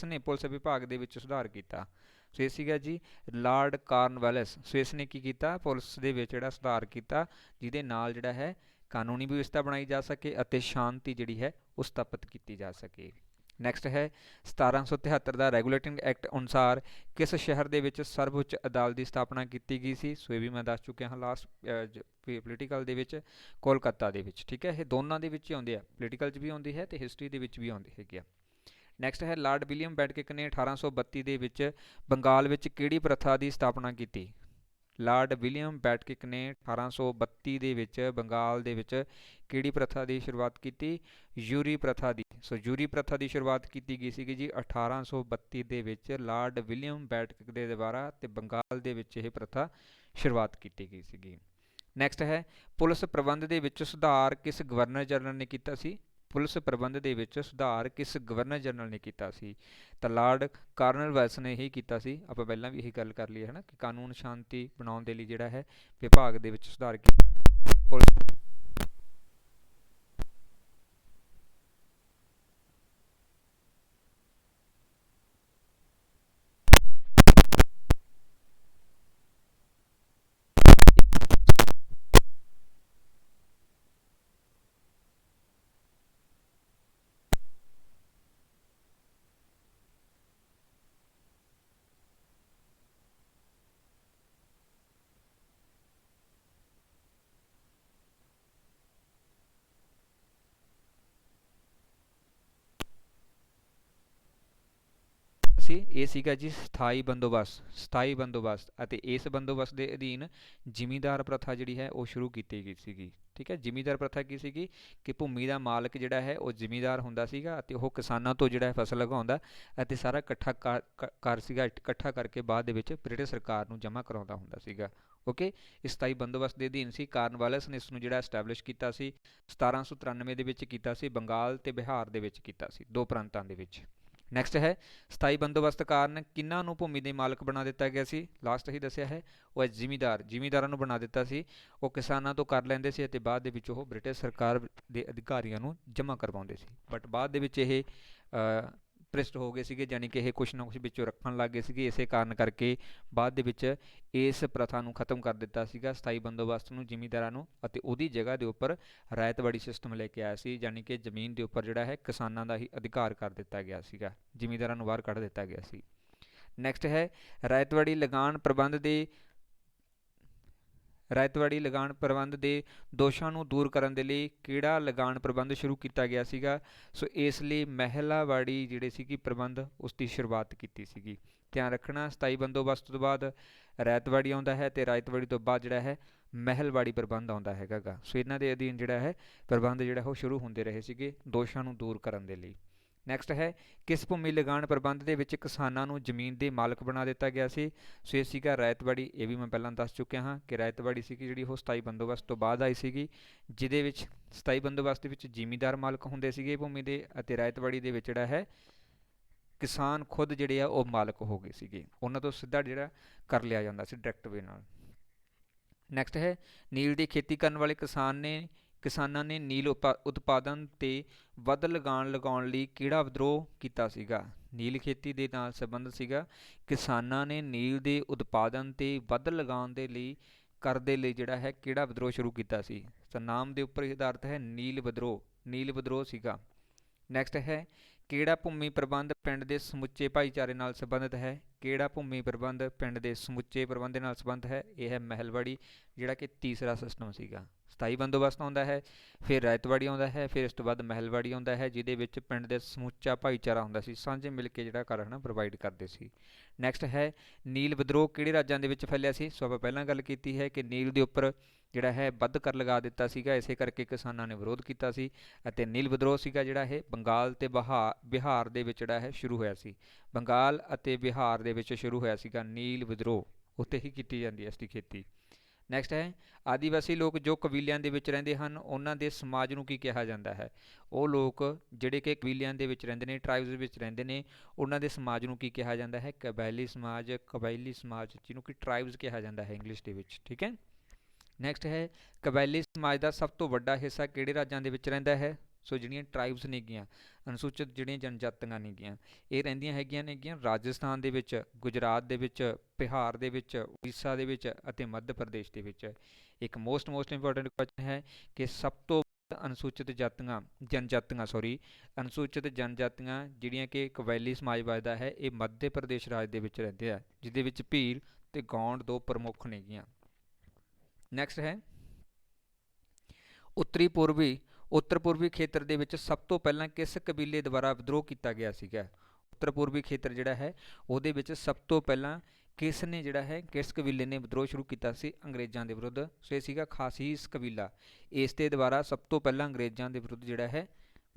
ਨੇ ਪੁਲਿਸ ਵਿਭਾਗ ਦੇ ਵਿੱਚ ਸੁਧਾਰ ਕੀਤਾ? ਸੋ ਇਹ ਸੀਗਾ ਜੀ ਲਾਰਡ ਕਾਰਨਵਾਲਿਸ। ਸੋ ਇਸ ਨੇ ਕੀ ਕੀਤਾ? ਪੁਲਿਸ ਦੇ ਵਿੱਚ ਜਿਹੜਾ ਸੁਧਾਰ ਕੀਤਾ ਜਿਹਦੇ ਨਾਲ ਜਿਹੜਾ ਹੈ ਕਾਨੂੰਨੀ ਵਿਵਸਥਾ ਬਣਾਈ ਜਾ ਸਕੇ ਅਤੇ ਸ਼ਾਂਤੀ ਜਿਹੜੀ ਹੈ ਉਹ ਸਥਾਪਿਤ ਕੀਤੀ ਜਾ ਸਕੇ। ਨੈਕਸਟ ਹੈ 1773 ਦਾ ਰੈਗੂਲੇਟਿੰਗ ਐਕਟ ਅਨੁਸਾਰ ਕਿਸ ਸ਼ਹਿਰ ਦੇ ਵਿੱਚ ਸਰਵਉੱਚ ਅਦਾਲਤ ਦੀ ਸਥਾਪਨਾ ਕੀਤੀ ਗਈ ਸੀ? ਸੋ ਇਹ ਵੀ ਮੈਂ ਦੱਸ ਚੁੱਕਿਆ ਹਾਂ ਲਾਸਟ ਪੋਲੀਟੀਕਲ ਦੇ ਵਿੱਚ, ਕੋਲਕਾਤਾ ਦੇ ਵਿੱਚ, ਠੀਕ ਹੈ। ਇਹ ਦੋਨਾਂ ਦੇ ਵਿੱਚ ਹੀ ਆਉਂਦੇ ਆ, ਪੋਲੀਟੀਕਲ 'ਚ ਵੀ ਆਉਂਦੀ ਹੈ ਅਤੇ ਹਿਸਟਰੀ ਦੇ ਵਿੱਚ ਵੀ ਆਉਂਦੀ ਹੈਗੀ ਆ। ਨੈਕਸਟ ਹੈ ਲਾਰਡ ਵਿਲੀਅਮ ਬੈਂਟਿਕ ਨੇ 1832 ਦੇ ਵਿੱਚ ਬੰਗਾਲ ਵਿੱਚ ਕਿਹੜੀ ਪ੍ਰਥਾ ਦੀ ਸਥਾਪਨਾ ਕੀਤੀ? ਲਾਰਡ ਵਿਲੀਅਮ ਬੈਂਟਿਕ ਨੇ 1832 ਦੇ ਵਿੱਚ ਬੰਗਾਲ ਦੇ ਵਿੱਚ ਕਿਹੜੀ ਪ੍ਰਥਾ ਦੀ ਸ਼ੁਰੂਆਤ ਕੀਤੀ? ਯੂਰੀ ਪ੍ਰਥਾ ਦੀ। ਸੋ ਯੂਰੀ ਪ੍ਰਥਾ ਦੀ ਸ਼ੁਰੂਆਤ ਕੀਤੀ ਗਈ ਸੀਗੀ ਜੀ 1832 ਦੇ ਵਿੱਚ ਲਾਰਡ ਵਿਲੀਅਮ ਬੈਂਟਿਕ ਦੇ ਦੁਆਰਾ, ਅਤੇ ਬੰਗਾਲ ਦੇ ਵਿੱਚ ਇਹ ਪ੍ਰਥਾ ਸ਼ੁਰੂਆਤ ਕੀਤੀ ਗਈ ਸੀਗੀ। ਨੈਕਸਟ ਹੈ ਪੁਲਿਸ ਪ੍ਰਬੰਧ ਦੇ ਵਿੱਚ ਸੁਧਾਰ ਕਿਸ ਗਵਰਨਰ ਜਨਰਲ ਨੇ ਕੀਤਾ ਸੀ? ਪੁਲਿਸ ਪ੍ਰਬੰਧ ਦੇ ਵਿੱਚ ਸੁਧਾਰ ਕਿਸ ਗਵਰਨਰ ਜਨਰਲ ਨੇ ਕੀਤਾ ਸੀ? ਤਾਂ ਲਾਰਡ ਕਾਰਨਵਾਲਿਸ ਨੇ ਹੀ ਕੀਤਾ ਸੀ। ਆਪਾਂ ਪਹਿਲਾਂ ਵੀ ਇਹੀ ਗੱਲ ਕਰ ਲਈ ਹੈ ਨਾ ਕਿ ਕਾਨੂੰਨ ਸ਼ਾਂਤੀ ਬਣਾਉਣ ਦੇ ਲਈ ਜਿਹੜਾ ਹੈ ਵਿਭਾਗ ਦੇ ਵਿੱਚ ਸੁਧਾਰ ਕੀਤਾ। ਸੀ, ਇਹ ਸੀਗਾ ਜੀ ਸਥਾਈ ਬੰਦੋਬਸਤ ਅਤੇ ਇਸ ਬੰਦੋਬਸਤ ਦੇ ਅਧੀਨ ਜ਼ਿਮੀਂਦਾਰ ਪ੍ਰਥਾ ਜਿਹੜੀ ਹੈ ਉਹ ਸ਼ੁਰੂ ਕੀਤੀ ਗਈ ਸੀਗੀ। ਠੀਕ ਹੈ, ਜ਼ਿਮੀਂਦਾਰ ਪ੍ਰਥਾ ਕੀ ਸੀਗੀ ਕਿ ਭੂਮੀ ਦਾ ਮਾਲਕ ਜਿਹੜਾ ਹੈ ਉਹ ਜ਼ਿਮੀਂਦਾਰ ਹੁੰਦਾ ਸੀਗਾ ਅਤੇ ਉਹ ਕਿਸਾਨਾਂ ਤੋਂ ਜਿਹੜਾ ਹੈ ਫਸਲ ਉਗਾਉਂਦਾ ਅਤੇ ਸਾਰਾ ਇਕੱਠਾ ਕਰਕੇ ਬਾਅਦ ਦੇ ਵਿੱਚ ਬ੍ਰਿਟਿਸ਼ ਸਰਕਾਰ ਨੂੰ ਜਮ੍ਹਾਂ ਕਰਾਉਂਦਾ ਹੁੰਦਾ ਸੀਗਾ। ਓਕੇ, ਇਸ ਸਥਾਈ ਬੰਦੋਬਸਤ ਦੇ ਅਧੀਨ ਸੀ। ਕਾਰਨਵਾਲਿਸ ਨੇ ਇਸ ਨੂੰ ਜਿਹੜਾ ਐਸਟੈਬਲਿਸ਼ ਕੀਤਾ ਸੀ 1793 ਦੇ ਵਿੱਚ ਕੀਤਾ ਸੀ, ਬੰਗਾਲ ਤੇ ਬਿਹਾਰ ਦੇ ਵਿੱਚ ਕੀਤਾ ਸੀ, ਦੋ ਪ੍ਰਾਂਤਾਂ ਦੇ ਵਿੱਚ। ਨੈਕਸਟ ਹੈ ਸਥਾਈ ਬੰਦੋਬਸਤ ਕਾਰਨ ਕਿਹਨਾਂ ਨੂੰ ਭੂਮੀ ਦੇ ਮਾਲਕ ਬਣਾ ਦਿੱਤਾ ਗਿਆ ਸੀ? ਲਾਸਟ ਹੀ ਦੱਸਿਆ ਹੈ ਉਹ ਹੈ ਜ਼ਿਮੀਂਦਾਰਾਂ ਨੂੰ ਬਣਾ ਦਿੱਤਾ ਸੀ। ਉਹ ਕਿਸਾਨਾਂ ਤੋਂ ਕਰ ਲੈਂਦੇ ਸੀ ਅਤੇ ਬਾਅਦ ਦੇ ਵਿੱਚ ਉਹ ਬ੍ਰਿਟਿਸ਼ ਸਰਕਾਰ ਦੇ ਅਧਿਕਾਰੀਆਂ ਨੂੰ ਜਮ੍ਹਾਂ ਕਰਵਾਉਂਦੇ ਸੀ। ਬਟ ਬਾਅਦ ਦੇ ਵਿੱਚ ਇਹ ਭ੍ਰਿਸ਼ਟ ਹੋ ਗਏ ਸੀਗੇ, ਯਾਨੀ ਕਿ ਇਹ ਕੁਛ ਨਾ ਕੁਛ ਵਿੱਚੋਂ ਰੱਖਣ ਲੱਗ ਗਏ ਸੀਗੇ। ਇਸੇ ਕਾਰਨ ਕਰਕੇ ਬਾਅਦ ਦੇ ਵਿੱਚ ਇਸ ਪ੍ਰਥਾ ਨੂੰ ਖਤਮ ਕਰ ਦਿੱਤਾ ਸੀਗਾ, ਸਥਾਈ ਬੰਦੋਬਸਤ ਨੂੰ, ਜ਼ਿਮੀਂਦਾਰਾਂ ਨੂੰ, ਅਤੇ ਉਹਦੀ ਜਗ੍ਹਾ ਦੇ ਉੱਪਰ ਰਾਇਤਵਾੜੀ ਸਿਸਟਮ ਲੈ ਕੇ ਆਇਆ ਸੀ, ਯਾਨੀ ਕਿ ਜ਼ਮੀਨ ਦੇ ਉੱਪਰ ਜਿਹੜਾ ਹੈ ਕਿਸਾਨਾਂ ਦਾ ਹੀ ਅਧਿਕਾਰ ਕਰ ਦਿੱਤਾ ਗਿਆ ਸੀਗਾ, ਜ਼ਿਮੀਂਦਾਰਾਂ ਨੂੰ ਬਾਹਰ ਕੱਢ ਦਿੱਤਾ ਗਿਆ ਸੀ। ਨੈਕਸਟ ਹੈ ਰਾਇਤਵਾੜੀ ਲਗਾਨ ਪ੍ਰਬੰਧ ਦੇ ਦੋਸ਼ਾਂ ਨੂੰ ਦੂਰ ਕਰਨ ਦੇ ਲਈ ਕਿਹੜਾ ਲਗਾਨ ਪ੍ਰਬੰਧ ਸ਼ੁਰੂ ਕੀਤਾ ਗਿਆ ਸੀਗਾ? ਸੋ ਇਸ ਲਈ ਮਹਿਲਾਵਾੜੀ ਜਿਹੜੇ ਸੀਗੀ ਪ੍ਰਬੰਧ ਉਸ ਦੀ ਸ਼ੁਰੂਆਤ ਕੀਤੀ ਸੀਗੀ। ਧਿਆਨ ਰੱਖਣਾ, ਸਥਾਈ ਬੰਦੋਬਸਤ ਤੋਂ ਬਾਅਦ ਰਾਇਤਵਾੜੀ ਆਉਂਦਾ ਹੈ ਅਤੇ ਰਾਇਤਵਾੜੀ ਤੋਂ ਬਾਅਦ ਜਿਹੜਾ ਹੈ ਮਹਿਲਵਾੜੀ ਪ੍ਰਬੰਧ ਆਉਂਦਾ ਹੈਗਾ ਗਾ। ਸੋ ਇਹਨਾਂ ਦੇ ਅਧੀਨ ਜਿਹੜਾ ਹੈ ਪ੍ਰਬੰਧ ਜਿਹੜਾ ਉਹ ਸ਼ੁਰੂ ਹੁੰਦੇ ਰਹੇ ਸੀਗੇ ਦੋਸ਼ਾਂ ਨੂੰ ਦੂਰ ਕਰਨ ਦੇ ਲਈ। ਨੈਕਸਟ ਹੈ ਕਿਸ ਭੂਮੀ ਲਗਾਨ ਪ੍ਰਬੰਧ ਦੇ ਵਿੱਚ ਕਿਸਾਨਾਂ ਨੂੰ ਜ਼ਮੀਨ ਦੇ ਮਾਲਕ ਬਣਾ ਦਿੱਤਾ ਗਿਆ ਸੀ? ਸੋ ਇਹ ਸੀਗਾ ਰਾਇਤਵਾੜੀ। ਇਹ ਵੀ ਮੈਂ ਪਹਿਲਾਂ ਦੱਸ ਚੁੱਕਿਆ ਹਾਂ ਕਿ ਰਾਇਤਵਾੜੀ ਸੀਗੀ ਜਿਹੜੀ ਉਹ ਸਥਾਈ ਬੰਦੋਬਸਤ ਤੋਂ ਬਾਅਦ ਆਈ ਸੀਗੀ, ਜਿਹਦੇ ਵਿੱਚ ਸਥਾਈ ਬੰਦੋਬਸਤ ਦੇ ਵਿੱਚ ਜ਼ਿਮੀਂਦਾਰ ਮਾਲਕ ਹੁੰਦੇ ਸੀਗੇ ਭੂਮੀ ਦੇ, ਅਤੇ ਰਾਇਤਵਾੜੀ ਦੇ ਵਿੱਚ ਜਿਹੜਾ ਹੈ ਕਿਸਾਨ ਖੁਦ ਜਿਹੜੇ ਆ ਉਹ ਮਾਲਕ ਹੋ ਗਏ ਸੀਗੇ, ਉਹਨਾਂ ਤੋਂ ਸਿੱਧਾ ਜਿਹੜਾ ਕਰ ਲਿਆ ਜਾਂਦਾ ਸੀ ਡਾਇਰੈਕਟ ਵੇ ਨਾਲ। ਨੈਕਸਟ ਹੈ ਨੀਲ ਦੀ ਖੇਤੀ ਕਰਨ ਵਾਲੇ ਕਿਸਾਨਾਂ ਨੇ ਨੀਲ ਉਤਪਾਦਨ ਤੇ ਵੱਧ ਲਗਾਉਣ ਲਈ ਕਿਹੜਾ ਵਿਦਰੋਹ ਕੀਤਾ ਸੀਗਾ? ਨੀਲ ਖੇਤੀ ਦੇ ਨਾਲ ਸੰਬੰਧ ਸੀਗਾ, ਕਿਸਾਨਾਂ ਨੇ ਨੀਲ ਦੇ ਉਤਪਾਦਨ ਤੇ ਵੱਧ ਲਗਾਉਣ ਦੇ ਲਈ ਜਿਹੜਾ ਹੈ ਕਿਹੜਾ ਵਿਦਰੋਹ ਸ਼ੁਰੂ ਕੀਤਾ ਸੀ? ਤਾਂ ਨਾਮ ਦੇ ਉੱਪਰ ਆਧਾਰਿਤ ਹੈ ਨੀਲ ਵਿਦਰੋਹ ਸੀਗਾ। ਨੈਕਸਟ ਹੈ ਕਿਹੜਾ ਭੂਮੀ ਪ੍ਰਬੰਧ ਪਿੰਡ ਦੇ ਸਮੁੱਚੇ ਭਾਈਚਾਰੇ ਨਾਲ ਸੰਬੰਧਿਤ ਹੈ? ਕਿਹੜਾ ਭੂਮੀ ਪ੍ਰਬੰਧ ਪਿੰਡ ਦੇ ਸਮੁੱਚੇ ਪ੍ਰਬੰਧ ਨਾਲ ਸੰਬੰਧ ਹੈ? ਇਹ ਹੈ ਮਹਿਲਵਾੜੀ, ਜਿਹੜਾ ਕਿ ਤੀਸਰਾ ਸਿਸਟਮ ਸੀਗਾ। ਸਥਾਈ ਬੰਦੋਬਸਤ ਆਉਂਦਾ ਹੈ, ਫਿਰ ਰਾਇਤਵਾੜੀ ਆਉਂਦਾ ਹੈ, ਫਿਰ ਇਸ ਤੋਂ ਬਾਅਦ ਮਹਿਲਵਾੜੀ ਆਉਂਦਾ ਹੈ, ਜਿਹਦੇ ਵਿੱਚ ਪਿੰਡ ਦੇ ਸਮੁੱਚਾ ਭਾਈਚਾਰਾ ਹੁੰਦਾ ਸੀ, ਸਾਂਝੇ ਮਿਲ ਕੇ ਜਿਹੜਾ ਘਰ ਹੈ ਨਾ ਪ੍ਰੋਵਾਈਡ ਕਰਦੇ ਸੀ। ਨੈਕਸਟ ਹੈ ਨੀਲ ਵਿਦਰੋਹ ਕਿਹੜੇ ਰਾਜਾਂ ਦੇ ਵਿੱਚ ਫੈਲਿਆ ਸੀ? ਸੋ ਆਪਾਂ ਪਹਿਲਾਂ ਗੱਲ ਕੀਤੀ ਹੈ ਕਿ ਨੀਲ ਦੇ ਉੱਪਰ ਜਿਹੜਾ ਹੈ ਵੱਧ ਕਰ ਲਗਾ ਦਿੱਤਾ ਸੀਗਾ, ਇਸੇ ਕਰਕੇ ਕਿਸਾਨਾਂ ਨੇ ਵਿਰੋਧ ਕੀਤਾ ਸੀ, ਅਤੇ ਨੀਲ ਵਿਦਰੋਹ ਸੀਗਾ ਜਿਹੜਾ ਇਹ ਬੰਗਾਲ ਤੇ ਬਿਹਾਰ ਦੇ ਵਿੱਚ ਜਿਹੜਾ ਹੈ ਸ਼ੁਰੂ ਹੋਇਆ ਸੀ। ਬੰਗਾਲ ਅਤੇ ਬਿਹਾਰ ਦੇ ਵਿੱਚ ਸ਼ੁਰੂ ਹੋਇਆ ਸੀਗਾ ਨੀਲ ਵਿਦਰੋਹ, ਉੱਥੇ ਹੀ ਕੀਤੀ ਜਾਂਦੀ ਹੈ ਇਸ ਦੀ ਖੇਤੀ। ਨੈਕਸਟ ਹੈ ਆਦੀਵਾਸੀ ਲੋਕ ਜੋ ਕਬੀਲਿਆਂ ਦੇ ਵਿੱਚ ਰਹਿੰਦੇ ਹਨ ਉਹਨਾਂ ਦੇ ਸਮਾਜ ਨੂੰ ਕੀ ਕਿਹਾ ਜਾਂਦਾ ਹੈ? ਉਹ ਲੋਕ ਜਿਹੜੇ ਕਿ ਕਬੀਲਿਆਂ ਦੇ ਵਿੱਚ ਰਹਿੰਦੇ ਨੇ, ਟਰਾਈਬਸ ਵਿੱਚ ਰਹਿੰਦੇ ਨੇ, ਉਹਨਾਂ ਦੇ ਸਮਾਜ ਨੂੰ ਕੀ ਕਿਹਾ ਜਾਂਦਾ ਹੈ? ਕਬਾਇਲੀ ਸਮਾਜ, ਜਿਹਨੂੰ ਕਿ ਟਰਾਈਬਸ ਕਿਹਾ ਜਾਂਦਾ ਹੈ ਇੰਗਲਿਸ਼ ਦੇ ਵਿੱਚ। ਠੀਕ ਹੈ, ਨੈਕਸਟ ਹੈ ਕਬਾਇਲੀ ਸਮਾਜ ਦਾ ਸਭ ਤੋਂ ਵੱਡਾ ਹਿੱਸਾ ਕਿਹੜੇ ਰਾਜਾਂ ਦੇ ਵਿੱਚ ਰਹਿੰਦਾ ਹੈ? ਸੋ ਜਿਹੜੀਆਂ ਟਰਾਈਬਸ ਨੇਗੀਆਂ, ਅਨੁਸੂਚਿਤ ਜਿਹੜੀਆਂ ਜਨਜਾਤੀਆਂ ਨੇਗੀਆਂ, ਇਹ ਰਹਿੰਦੀਆਂ ਹੈਗੀਆਂ ਨੇਗੀਆਂ ਰਾਜਸਥਾਨ ਦੇ ਵਿੱਚ, ਗੁਜਰਾਤ ਦੇ ਵਿੱਚ, ਬਿਹਾਰ ਦੇ ਵਿੱਚ, ਉੜੀਸਾ ਦੇ ਵਿੱਚ ਅਤੇ ਮੱਧ ਪ੍ਰਦੇਸ਼ ਦੇ ਵਿੱਚ। ਇੱਕ ਮੋਸਟ ਇੰਪੋਰਟੈਂਟ ਕੁਐਸਚਨ ਹੈ ਕਿ ਸਭ ਤੋਂ ਅਨੁਸੂਚਿਤ ਜਨਜਾਤੀਆਂ ਜਿਹੜੀਆਂ ਕਿ ਕਬਾਇਲੀ ਸਮਾਜ ਵੱਜਦਾ ਹੈ, ਇਹ ਮੱਧ ਪ੍ਰਦੇਸ਼ ਰਾਜ ਦੇ ਵਿੱਚ ਰਹਿੰਦੇ ਆ, ਜਿਹਦੇ ਵਿੱਚ ਭੀਲ ਤੇ ਗੌਂਡ ਦੋ ਪ੍ਰਮੁੱਖ ਨੇਗੀਆਂ। ਨੈਕਸਟ ਹੈ ਉੱਤਰ ਪੂਰਬੀ ਖੇਤਰ ਦੇ ਵਿੱਚ ਸਭ ਤੋਂ ਪਹਿਲਾਂ ਕਿਸ ਕਬੀਲੇ ਦੁਆਰਾ ਵਿਦਰੋਹ ਕੀਤਾ ਗਿਆ ਸੀਗਾ? ਉੱਤਰ ਪੂਰਬੀ ਖੇਤਰ ਜਿਹੜਾ ਹੈ ਉਹਦੇ ਵਿੱਚ ਸਭ ਤੋਂ ਪਹਿਲਾਂ ਕਿਸ ਕਬੀਲੇ ਨੇ ਵਿਦਰੋਹ ਸ਼ੁਰੂ ਕੀਤਾ ਸੀ ਅੰਗਰੇਜ਼ਾਂ ਦੇ ਵਿਰੁੱਧ? ਸੋ ਇਹ ਸੀਗਾ ਖਾਸੀਸ ਕਬੀਲਾ, ਇਸ ਦੇ ਦੁਆਰਾ ਸਭ ਤੋਂ ਪਹਿਲਾਂ ਅੰਗਰੇਜ਼ਾਂ ਦੇ ਵਿਰੁੱਧ ਜਿਹੜਾ ਹੈ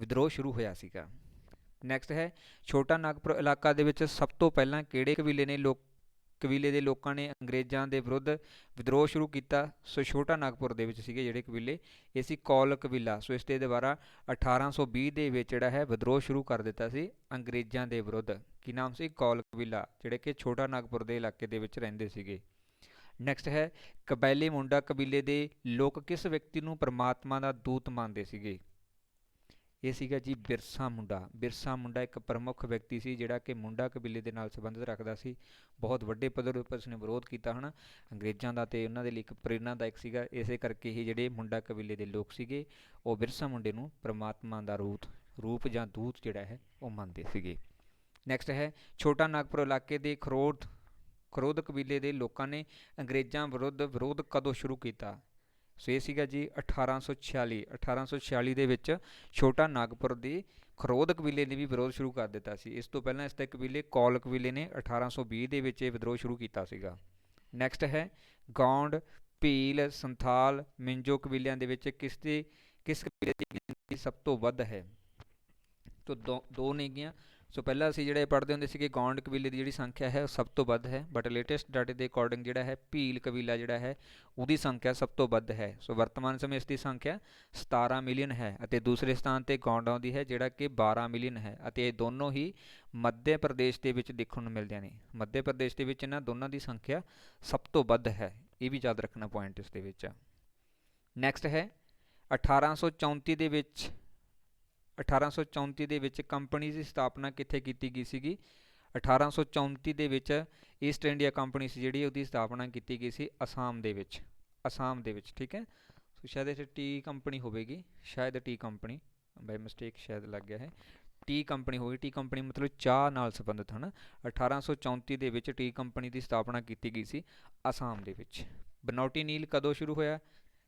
ਵਿਦਰੋਹ ਸ਼ੁਰੂ ਹੋਇਆ ਸੀਗਾ। ਨੈਕਸਟ ਹੈ ਛੋਟਾ ਨਾਗਪੁਰ ਇਲਾਕਾ ਦੇ ਵਿੱਚ ਸਭ ਤੋਂ ਪਹਿਲਾਂ ਕਿਹੜੇ ਕਬੀਲੇ ਦੇ ਲੋਕਾਂ ਨੇ ਅੰਗਰੇਜ਼ਾਂ ਦੇ ਵਿਰੁੱਧ ਵਿਦਰੋਹ ਸ਼ੁਰੂ ਕੀਤਾ? ਸੋ ਛੋਟਾ ਨਾਗਪੁਰ ਦੇ ਵਿੱਚ ਸੀਗੇ ਜਿਹੜੇ ਕਬੀਲੇ, ਇਹ ਸੀ ਕੌਲ ਕਬੀਲਾ। ਸੋ ਇਸ ਦੇ ਦੁਆਰਾ 1820 ਦੇ ਵਿੱਚ ਜਿਹੜਾ ਹੈ ਵਿਦਰੋਹ ਸ਼ੁਰੂ ਕਰ ਦਿੱਤਾ ਸੀ ਅੰਗਰੇਜ਼ਾਂ ਦੇ ਵਿਰੁੱਧ। ਕੀ ਨਾਮ ਸੀ? ਕੌਲ ਕਬੀਲਾ, ਜਿਹੜੇ ਕਿ ਛੋਟਾ ਨਾਗਪੁਰ ਦੇ ਇਲਾਕੇ ਦੇ ਵਿੱਚ ਰਹਿੰਦੇ ਸੀਗੇ। ਨੈਕਸਟ ਹੈ ਕਬੈਲੇ ਮੁੰਡਾ ਕਬੀਲੇ ਦੇ ਲੋਕ ਕਿਸ ਵਿਅਕਤੀ ਨੂੰ ਪਰਮਾਤਮਾ ਦਾ ਦੂਤ ਮੰਨਦੇ ਸੀਗੇ? ਇਹ ਸੀਗਾ ਜੀ ਬਿਰਸਾ ਮੁੰਡਾ ਇੱਕ ਪ੍ਰਮੁੱਖ ਵਿਅਕਤੀ ਸੀ ਜਿਹੜਾ ਕਿ ਮੁੰਡਾ ਕਬੀਲੇ ਦੇ ਨਾਲ ਸੰਬੰਧਿਤ ਰੱਖਦਾ ਸੀ। ਬਹੁਤ ਵੱਡੇ ਪੱਧਰ ਉੱਪਰ ਉਸਨੇ ਵਿਰੋਧ ਕੀਤਾ ਹਨ ਅੰਗਰੇਜ਼ਾਂ ਦਾ, ਅਤੇ ਉਹਨਾਂ ਦੇ ਲਈ ਇੱਕ ਪ੍ਰੇਰਨਾਦਾਇਕ ਸੀਗਾ। ਇਸੇ ਕਰਕੇ ਹੀ ਜਿਹੜੇ ਮੁੰਡਾ ਕਬੀਲੇ ਦੇ ਲੋਕ ਸੀਗੇ ਉਹ ਬਿਰਸਾ ਮੁੰਡੇ ਨੂੰ ਪਰਮਾਤਮਾ ਦਾ ਰੂਪ ਜਾਂ ਦੂਤ ਜਿਹੜਾ ਹੈ ਉਹ ਮੰਨਦੇ ਸੀਗੇ। ਨੈਕਸਟ ਹੈ ਛੋਟਾ ਨਾਗਪੁਰ ਇਲਾਕੇ ਦੇ ਖਰੋਦ ਕਬੀਲੇ ਦੇ ਲੋਕਾਂ ਨੇ ਅੰਗਰੇਜ਼ਾਂ ਵਿਰੁੱਧ ਵਿਰੋਧ ਕਦੋਂ ਸ਼ੁਰੂ ਕੀਤਾ? ਸੋ ਇਹ ਸੀਗਾ ਜੀ 1846 ਦੇ ਵਿੱਚ ਛੋਟਾ ਨਾਗਪੁਰ ਦੇ ਖਰੋਦ ਕਬੀਲੇ ਨੇ ਵੀ ਵਿਰੋਧ ਸ਼ੁਰੂ ਕਰ ਦਿੱਤਾ ਸੀ। ਇਸ ਤੋਂ ਪਹਿਲਾਂ ਇਸ ਦੇ ਕਬੀਲੇ ਕੌਲ ਕਬੀਲੇ ਨੇ 1820 ਦੇ ਵਿੱਚ ਇਹ ਵਿਦਰੋਹ ਸ਼ੁਰੂ ਕੀਤਾ ਸੀਗਾ। ਨੈਕਸਟ ਹੈ ਗੌਂਡ, ਭੀਲ, ਸੰਥਾਲ, ਮਿੰਜੋ ਕਬੀਲਿਆਂ ਦੇ ਵਿੱਚ ਕਿਸ ਕਬੀਲੇ ਦੀ ਗਿਣਤੀ ਸਭ ਤੋਂ ਵੱਧ ਹੈ? ਤੋ ਦੋ ਨੇਗੀਆਂ। ਸੋ ਪਹਿਲਾਂ ਅਸੀਂ ਜਿਹੜੇ ਪੜ੍ਹਦੇ ਹੁੰਦੇ ਸੀ ਕਿ ਗੌਂਡ ਕਬੀਲੇ ਦੀ ਜਿਹੜੀ ਸੰਖਿਆ ਹੈ ਉਹ ਸਭ ਤੋਂ ਵੱਧ ਹੈ, ਬਟ ਲੇਟੈਸਟ ਡਾਟੇ ਦੇ ਅਕੋਰਡਿੰਗ ਜਿਹੜਾ ਹੈ ਭੀਲ ਕਬੀਲਾ ਜਿਹੜਾ ਹੈ ਉਹਦੀ ਸੰਖਿਆ ਸਭ ਤੋਂ ਵੱਧ ਹੈ। ਸੋ ਵਰਤਮਾਨ ਸਮੇਂ ਇਸ ਦੀ ਸੰਖਿਆ 17 ਮਿਲੀਅਨ ਹੈ ਅਤੇ ਦੂਸਰੇ ਸਥਾਨ 'ਤੇ ਗੌਂਡ ਆਉਂਦੀ ਹੈ ਜਿਹੜਾ ਕਿ 12 ਮਿਲੀਅਨ ਹੈ, ਅਤੇ ਇਹ ਦੋਨੋਂ ਹੀ ਮੱਧ ਪ੍ਰਦੇਸ਼ ਦੇ ਵਿੱਚ ਦੇਖਣ ਨੂੰ ਮਿਲਦੀਆਂ ਨੇ। ਮੱਧ ਪ੍ਰਦੇਸ਼ ਦੇ ਵਿੱਚ ਇਹਨਾਂ ਦੋਨਾਂ ਦੀ ਸੰਖਿਆ ਸਭ ਤੋਂ ਵੱਧ ਹੈ, ਇਹ ਵੀ ਯਾਦ ਰੱਖਣਾ ਪੁਆਇੰਟ ਇਸ ਦੇ ਵਿੱਚ। ਨੈਕਸਟ ਹੈ 1834 ਦੇ ਵਿੱਚ ਕੰਪਨੀ ਦੀ ਸਥਾਪਨਾ ਕਿੱਥੇ ਕੀਤੀ ਗਈ ਸੀਗੀ? 1834 ਦੇ ਵਿੱਚ ਈਸਟ ਇੰਡੀਆ ਕੰਪਨੀ ਸੀ ਜਿਹੜੀ, ਉਹਦੀ ਸਥਾਪਨਾ ਕੀਤੀ ਗਈ ਸੀ ਅਸਾਮ ਦੇ ਵਿੱਚ। ਠੀਕ ਹੈ। ਸੋ ਸ਼ਾਇਦ ਇੱਥੇ ਟੀ ਕੰਪਨੀ ਹੋਵੇਗੀ, ਸ਼ਾਇਦ ਟੀ ਕੰਪਨੀ, ਬਾਈ ਮਿਸਟੇਕ ਸ਼ਾਇਦ ਲੱਗ ਗਿਆ ਹੈ, ਟੀ ਕੰਪਨੀ ਹੋਈ। ਟੀ ਕੰਪਨੀ ਮਤਲਬ ਚਾਹ ਨਾਲ ਸੰਬੰਧਿਤ ਹਨ। 1834 ਦੇ ਵਿੱਚ ਟੀ ਕੰਪਨੀ ਦੀ ਸਥਾਪਨਾ ਕੀਤੀ ਗਈ ਸੀ ਅਸਾਮ ਦੇ ਵਿੱਚ। ਬਨੌਟੀ ਨੀਲ ਕਦੋਂ ਸ਼ੁਰੂ ਹੋਇਆ,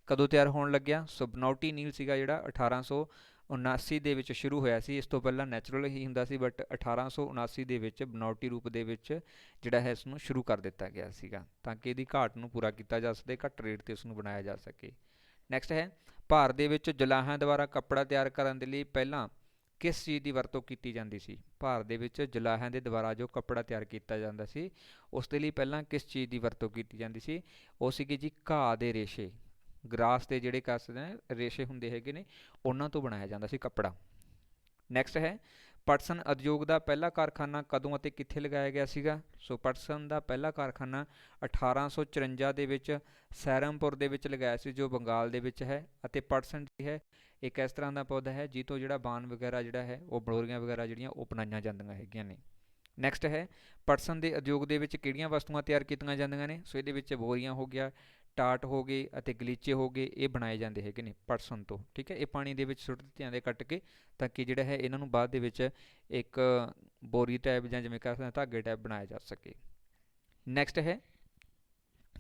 ਕਦੋਂ ਤਿਆਰ ਹੋਣ ਲੱਗਿਆ? ਸੋ ਬਨੌਟੀ ਨੀਲ ਸੀਗਾ ਜਿਹੜਾ 1879 ਦੇ ਵਿੱਚ ਸ਼ੁਰੂ ਹੋਇਆ ਸੀ। ਇਸ ਤੋਂ ਪਹਿਲਾਂ ਨੈਚੁਰਲ ਹੀ ਹੁੰਦਾ ਸੀ, ਬਟ 1879 ਦੇ ਵਿੱਚ ਬਨੌਟੀ ਰੂਪ ਦੇ ਵਿੱਚ ਜਿਹੜਾ ਹੈ ਇਸ ਨੂੰ ਸ਼ੁਰੂ ਕਰ ਦਿੱਤਾ ਗਿਆ ਸੀਗਾ, ਤਾਂ ਕਿ ਇਹਦੀ ਘਾਟ ਨੂੰ ਪੂਰਾ ਕੀਤਾ ਜਾ ਸਕੇ, ਘੱਟ ਰੇਟ 'ਤੇ ਉਸ ਨੂੰ ਬਣਾਇਆ ਜਾ ਸਕੇ। ਨੈਕਸਟ ਹੈ ਭਾਰਤ ਦੇ ਵਿੱਚ ਜੁਲਾਹਿਆਂ ਦੁਆਰਾ ਕੱਪੜਾ ਤਿਆਰ ਕਰਨ ਦੇ ਲਈ ਪਹਿਲਾਂ ਕਿਸ ਚੀਜ਼ ਦੀ ਵਰਤੋਂ ਕੀਤੀ ਜਾਂਦੀ ਸੀ? ਭਾਰਤ ਦੇ ਵਿੱਚ ਜੁਲਾਹਿਆਂ ਦੇ ਦੁਆਰਾ ਜੋ ਕੱਪੜਾ ਤਿਆਰ ਕੀਤਾ ਜਾਂਦਾ ਸੀ ਉਸ ਦੇ ਲਈ ਪਹਿਲਾਂ ਕਿਸ ਚੀਜ਼ ਦੀ ਵਰਤੋਂ ਕੀਤੀ ਜਾਂਦੀ ਸੀ? ਉਹ ਸੀਗੀ ਜੀ ਘਾਹ ਦੇ ਰੇਸ਼ੇ, ਗਰਾਸ ਦੇ ਜਿਹੜੇ ਰੇਸ਼ੇ ਹੁੰਦੇ ਹੈਗੇ ਨੇ ਉਹਨਾਂ ਤੋਂ ਬਣਾਇਆ ਜਾਂਦਾ ਸੀ ਕੱਪੜਾ। ਨੈਕਸਟ ਹੈ ਪਟਸਨ ਉਦਯੋਗ ਦਾ ਪਹਿਲਾ ਕਾਰਖਾਨਾ ਕਦੋਂ ਅਤੇ ਕਿੱਥੇ ਲਗਾਇਆ ਗਿਆ ਸੀਗਾ? ਸੋ ਪਟਸਨ ਦਾ ਪਹਿਲਾ ਕਾਰਖਾਨਾ 1854 ਦੇ ਵਿੱਚ ਸੈਰਮਪੁਰ ਦੇ ਵਿੱਚ ਲਗਾਇਆ ਸੀ, ਜੋ ਬੰਗਾਲ ਦੇ ਵਿੱਚ ਹੈ। ਅਤੇ ਪਟਸਨ ਜਿਹੜੀ ਹੈ ਇੱਕ ਇਸ ਤਰ੍ਹਾਂ ਦਾ ਪੌਦਾ ਹੈ ਜਿਸ ਤੋਂ ਜਿਹੜਾ ਬਾਣ ਵਗੈਰਾ ਜਿਹੜਾ ਹੈ ਉਹ ਬਲੋਰੀਆਂ ਵਗੈਰਾ ਜਿਹੜੀਆਂ ਉਹ ਬਣਾਈਆਂ ਜਾਂਦੀਆਂ ਹੈਗੀਆਂ ਨੇ। ਨੈਕਸਟ ਹੈ ਪਟਸਨ ਦੇ ਉਦਯੋਗ ਦੇ ਵਿੱਚ ਕਿਹੜੀਆਂ ਵਸਤੂਆਂ ਤਿਆਰ ਕੀਤੀਆਂ ਜਾਂਦੀਆਂ ਨੇ? ਸੋ ਇਹਦੇ ਵਿੱਚ ਬੋਰੀਆਂ ਹੋ ਗਿਆ, ਟਾਟ ਹੋ ਗਏ ਅਤੇ ਗਲੀਚੇ ਹੋ ਗਏ, ਇਹ ਬਣਾਏ ਜਾਂਦੇ ਹੈਗੇ ਨੇ ਪਟਸਨ ਤੋਂ। ਠੀਕ ਹੈ, ਇਹ ਪਾਣੀ ਦੇ ਵਿੱਚ ਸੁੱਟ ਦਿੱਤੇ ਜਾਂਦੇ ਕੱਟ ਕੇ, ਤਾਂ ਕਿ ਜਿਹੜਾ ਹੈ ਇਹਨਾਂ ਨੂੰ ਬਾਅਦ ਦੇ ਵਿੱਚ ਇੱਕ ਬੋਰੀ ਟਾਈਪ ਜਾਂ ਜਿਵੇਂ ਕਹਿ ਸਕਦੇ ਹਾਂ ਧਾਗੇ ਟਾਈਪ ਬਣਾਇਆ ਜਾ ਸਕੇ। ਨੈਕਸਟ ਹੈ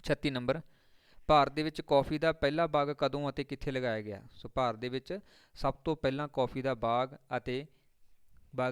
36 ਨੰਬਰ, ਭਾਰਤ ਦੇ ਵਿੱਚ ਕੌਫੀ ਦਾ ਪਹਿਲਾ ਬਾਗ ਕਦੋਂ ਅਤੇ ਕਿੱਥੇ ਲਗਾਇਆ ਗਿਆ? ਸੋ ਭਾਰਤ ਦੇ ਵਿੱਚ ਸਭ ਤੋਂ ਪਹਿਲਾਂ ਕੌਫੀ ਦਾ ਬਾਗ